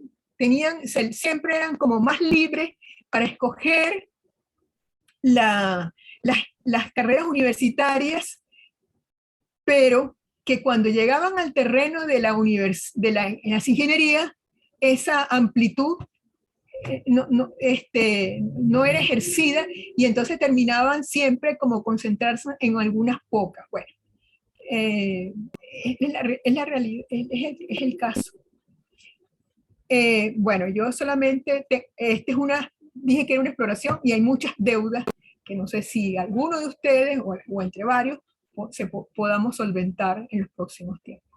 siempre eran como más libres para escoger las carreras universitarias, pero que cuando llegaban al terreno de las ingenierías, esa amplitud no era ejercida, y entonces terminaban siempre como concentrarse en algunas pocas. Bueno, es la realidad, es el caso. Bueno, yo solamente, dije que era una exploración y hay muchas deudas que no sé si alguno de ustedes o entre varios podamos solventar en los próximos tiempos.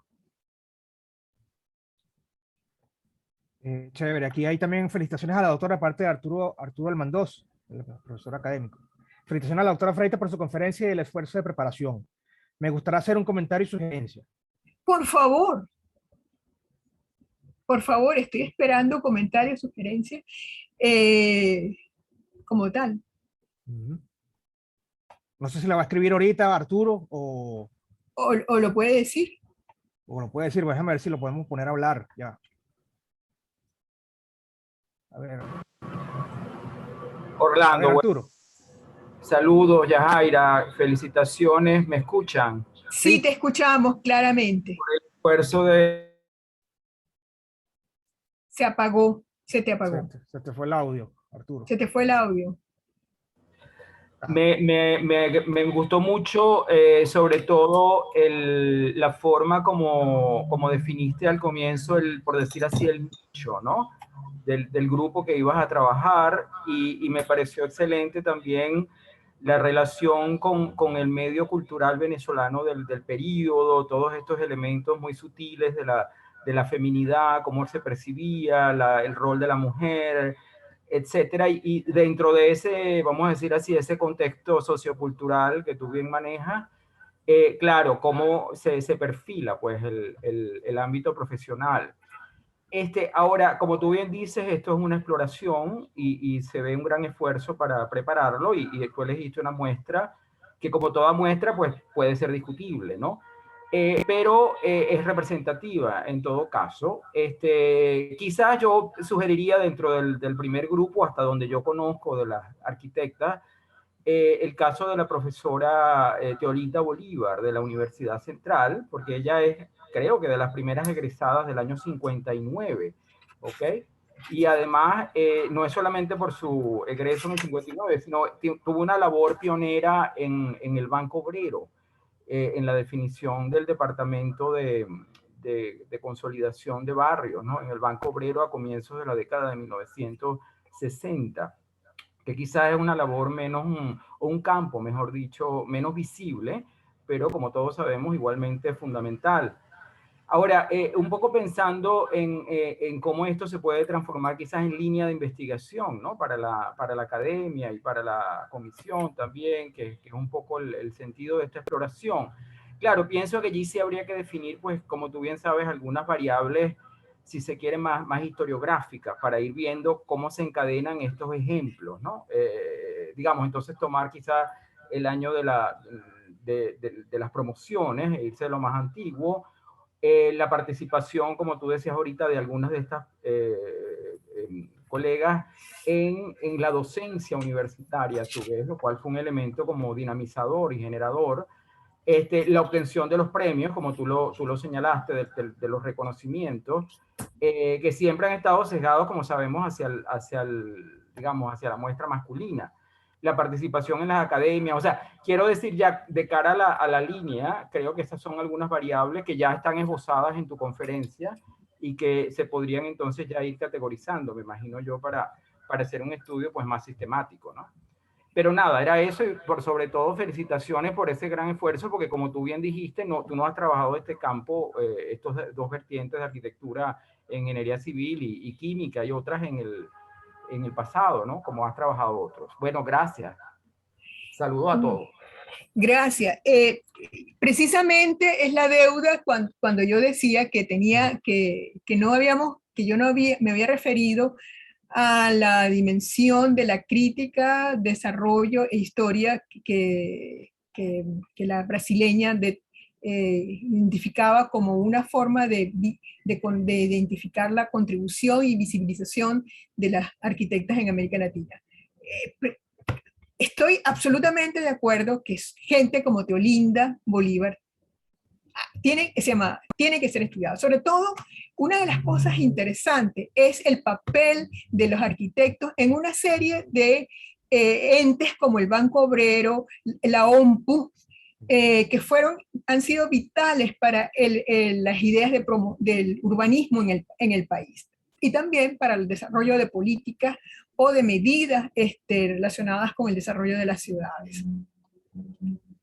Chévere, aquí hay también felicitaciones a la doctora, aparte de Arturo Almandós, el profesor académico. Felicitaciones a la doctora Freita por su conferencia y el esfuerzo de preparación. Me gustaría hacer un comentario y sugerencia. Por favor, estoy esperando comentarios, sugerencias, como tal. No sé si la va a escribir ahorita Arturo o lo puede decir. O lo puede decir, déjame ver si lo podemos poner a hablar ya. A ver. Orlando, a ver, Arturo. Saludos, Yajaira, felicitaciones, ¿me escuchan? Sí, te escuchamos claramente. Por el esfuerzo de... Se apagó, se te apagó. Se te fue el audio, Arturo. Se te fue el audio. Me gustó mucho, sobre todo, la forma como definiste al comienzo, por decir así, el nicho, ¿no? Del grupo que ibas a trabajar, y me pareció excelente también la relación con el medio cultural venezolano del período, todos estos elementos muy sutiles de la feminidad, cómo se percibía, el rol de la mujer, etcétera, y dentro de ese, vamos a decir así, ese contexto sociocultural que tú bien manejas, claro, cómo se perfila pues el ámbito profesional. Ahora, como tú bien dices, esto es una exploración y se ve un gran esfuerzo para prepararlo, y tú elegiste una muestra que, como toda muestra, pues puede ser discutible, ¿no? Pero es representativa en todo caso. Quizás yo sugeriría dentro del primer grupo, hasta donde yo conozco de las arquitectas, el caso de la profesora Teolita Bolívar de la Universidad Central, porque ella es, creo que, de las primeras egresadas del año 59, ¿ok? Y además, no es solamente por su egreso en el 59, sino tuvo una labor pionera en el Banco Obrero, en la definición del departamento de consolidación de barrios, ¿no? En el Banco Obrero a comienzos de la década de 1960, que quizás es una labor menos o un campo, mejor dicho, menos visible, pero como todos sabemos, igualmente fundamental. Ahora, un poco pensando en cómo esto se puede transformar quizás en línea de investigación, ¿no? Para la academia y para la comisión también, que es un poco el sentido de esta exploración. Claro, pienso que allí sí habría que definir, pues, como tú bien sabes, algunas variables, si se quiere, más historiográficas, para ir viendo cómo se encadenan estos ejemplos, ¿no? Digamos, entonces tomar quizás el año de las promociones, e irse de lo más antiguo, la participación, como tú decías ahorita, de algunas de estas colegas en la docencia universitaria, a su vez, lo cual fue un elemento como dinamizador y generador. La obtención de los premios, como tú lo señalaste, de los reconocimientos, que siempre han estado sesgados, como sabemos, digamos, hacia la muestra masculina. La participación en las academias, o sea, quiero decir ya de cara a la línea, creo que esas son algunas variables que ya están esbozadas en tu conferencia y que se podrían entonces ya ir categorizando, me imagino yo, para hacer un estudio pues más sistemático, ¿no? Pero nada, era eso, y sobre todo felicitaciones por ese gran esfuerzo, porque como tú bien dijiste, tú no has trabajado este campo, estos dos vertientes de arquitectura, ingeniería civil y química, y otras en el pasado, ¿no? Como has trabajado otros. Bueno, gracias. Saludos a todos. Gracias. Precisamente es la deuda cuando yo decía que tenía que no habíamos, que yo no había, me había referido a la dimensión de la crítica, desarrollo e historia que la brasileña identificaba como una forma de identificar la contribución y visibilización de las arquitectas en América Latina. Estoy absolutamente de acuerdo que gente como Teolinda Bolívar tiene que ser estudiado. Sobre todo, una de las cosas interesantes es el papel de los arquitectos en una serie de entes como el Banco Obrero, la OMPU, que han sido vitales para las ideas del urbanismo en el país, y también para el desarrollo de políticas o de medidas relacionadas con el desarrollo de las ciudades.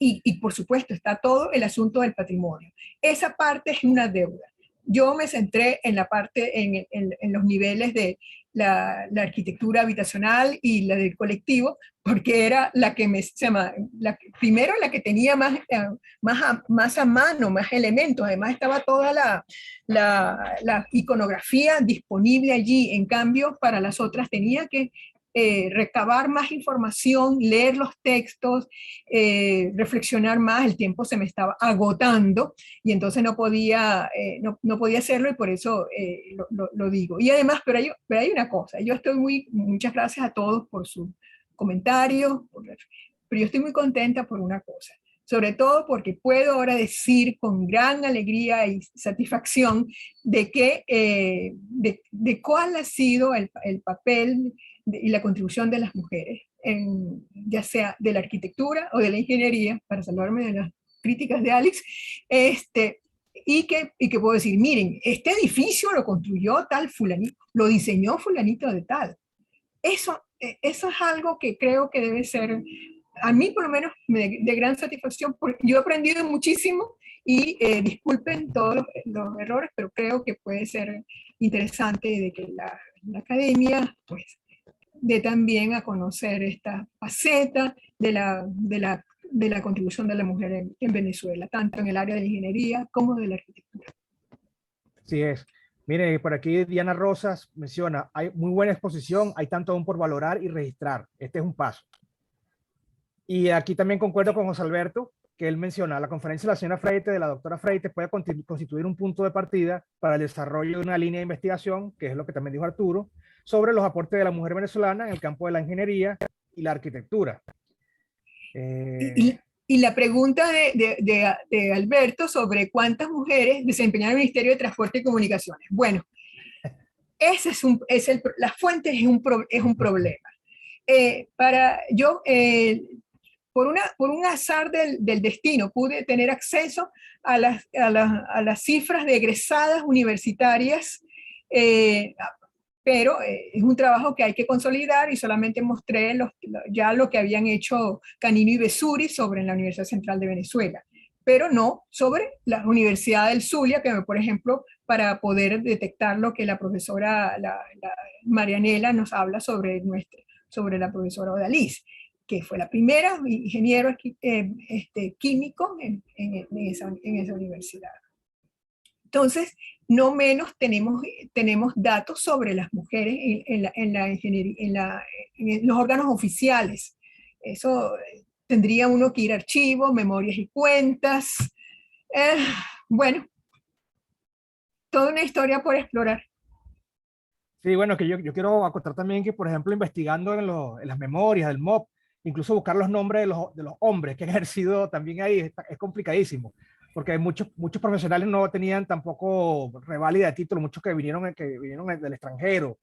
Y por supuesto está todo el asunto del patrimonio. Esa parte es una deuda. Yo me centré en la parte, en los niveles de la arquitectura habitacional y la del colectivo, porque era la que primero la que tenía más a mano, más elementos. Además estaba toda la iconografía disponible allí. En cambio, para las otras tenía que recabar más información, leer los textos, reflexionar más. El tiempo se me estaba agotando y entonces no podía hacerlo, y por eso lo digo. Y además, pero hay una cosa, muchas gracias a todos por sus comentarios, pero yo estoy muy contenta por una cosa, sobre todo porque puedo ahora decir con gran alegría y satisfacción de que de cuál ha sido el papel y la contribución de las mujeres, ya sea de la arquitectura o de la ingeniería, para salvarme de las críticas de Alex, y que puedo decir, miren, este edificio lo construyó tal fulanito, lo diseñó fulanito de tal. Eso es algo que creo que debe ser, a mí por lo menos, de gran satisfacción, porque yo he aprendido muchísimo, y disculpen todos los errores, pero creo que puede ser interesante de que la academia, pues, dé también a conocer esta faceta de la contribución de la mujer en Venezuela, tanto en el área de la ingeniería como de la arquitectura. Así es. Mire, por aquí Diana Rosas menciona, hay muy buena exposición, hay tanto aún por valorar y registrar. Este es un paso. Y aquí también concuerdo con José Alberto, que él menciona, la conferencia de la señora Freite, de la doctora Freite, puede constituir un punto de partida para el desarrollo de una línea de investigación, que es lo que también dijo Arturo, sobre los aportes de la mujer venezolana en el campo de la ingeniería y la arquitectura. Y la pregunta de Alberto sobre cuántas mujeres desempeñan el Ministerio de Transporte y Comunicaciones. Bueno, la fuente es un problema. Por un azar del destino, pude tener acceso a las cifras de egresadas universitarias pero es un trabajo que hay que consolidar y solamente mostré ya lo que habían hecho Canino y Vesuri sobre la Universidad Central de Venezuela, pero no sobre la Universidad del Zulia, que por ejemplo, para poder detectar lo que la profesora Marianela nos habla sobre la profesora Odalís, que fue la primera ingeniero químico en esa universidad. Entonces, no menos tenemos datos sobre las mujeres en la ingeniería, en los órganos oficiales. Eso tendría uno que ir a archivos, memorias y cuentas. Bueno, toda una historia por explorar. Sí, bueno, que yo quiero acotar también que, por ejemplo, investigando en las memorias del MOP, incluso buscar los nombres de los hombres que han ejercido también ahí es complicadísimo, porque muchos profesionales no tenían tampoco reválida de título, muchos que vinieron del extranjero,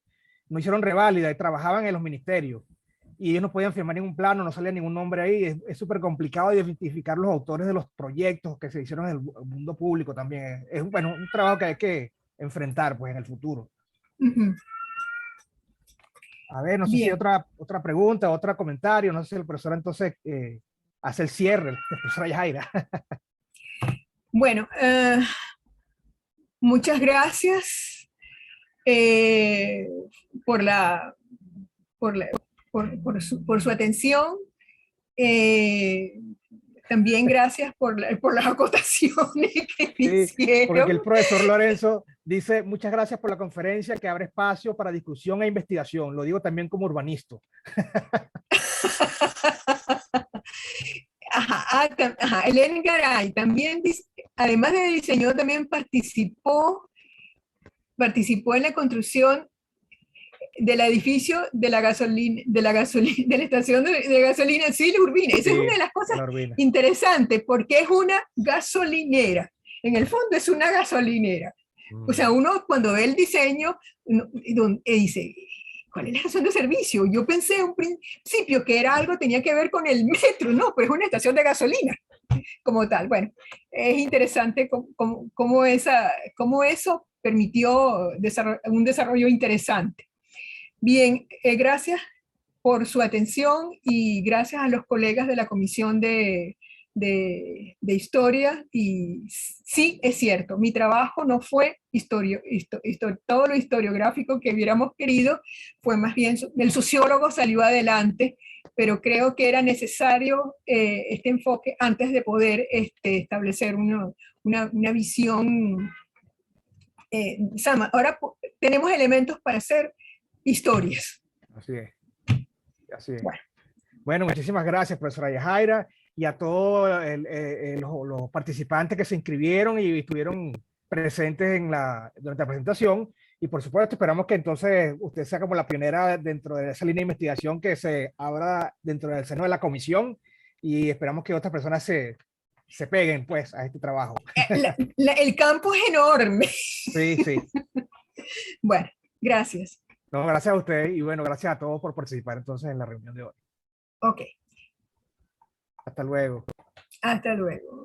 no hicieron reválida y trabajaban en los ministerios, y ellos no podían firmar ningún plano, no salía ningún nombre ahí, es súper complicado identificar los autores de los proyectos que se hicieron en el mundo público también. Bueno, un trabajo que hay que enfrentar pues en el futuro. Uh-huh. A ver, no sé si otra pregunta, otro comentario, no sé si el profesor entonces hace el cierre, la profesora Yajaira. Bueno, muchas gracias por su atención. También gracias por las acotaciones que hicieron. Porque el profesor Lorenzo dice, muchas gracias por la conferencia que abre espacio para discusión e investigación. Lo digo también como urbanista. Elena Garay también, además de diseño, también participó en la construcción del edificio de la estación de gasolina Silvia Urbina. Esa es una de las cosas interesantes, porque es una gasolinera. En el fondo es una gasolinera. O sea, uno cuando ve el diseño dice, ¿cuál es la estación de servicio? Yo pensé en un principio que era algo, tenía que ver con el metro, no, pero es una estación de gasolina como tal. Bueno, es interesante cómo eso permitió un desarrollo interesante. Bien, gracias por su atención y gracias a los colegas de la Comisión de Historia. Y sí, es cierto, mi trabajo no fue todo lo historiográfico que hubiéramos querido, fue más bien, el sociólogo salió adelante, pero creo que era necesario este enfoque antes de poder establecer una visión sama. Ahora tenemos elementos para hacer historias. Así es. Así es. Bueno, muchísimas gracias, profesora Yajaira, y a todos los participantes que se inscribieron y estuvieron presentes durante la presentación. Y por supuesto, esperamos que entonces usted sea como la pionera dentro de esa línea de investigación que se abra dentro del seno de la comisión, y esperamos que otras personas se peguen pues a este trabajo. El campo es enorme. Sí, sí. Bueno, gracias. No, gracias a usted y bueno, gracias a todos por participar entonces en la reunión de hoy. Ok. Hasta luego. Hasta luego.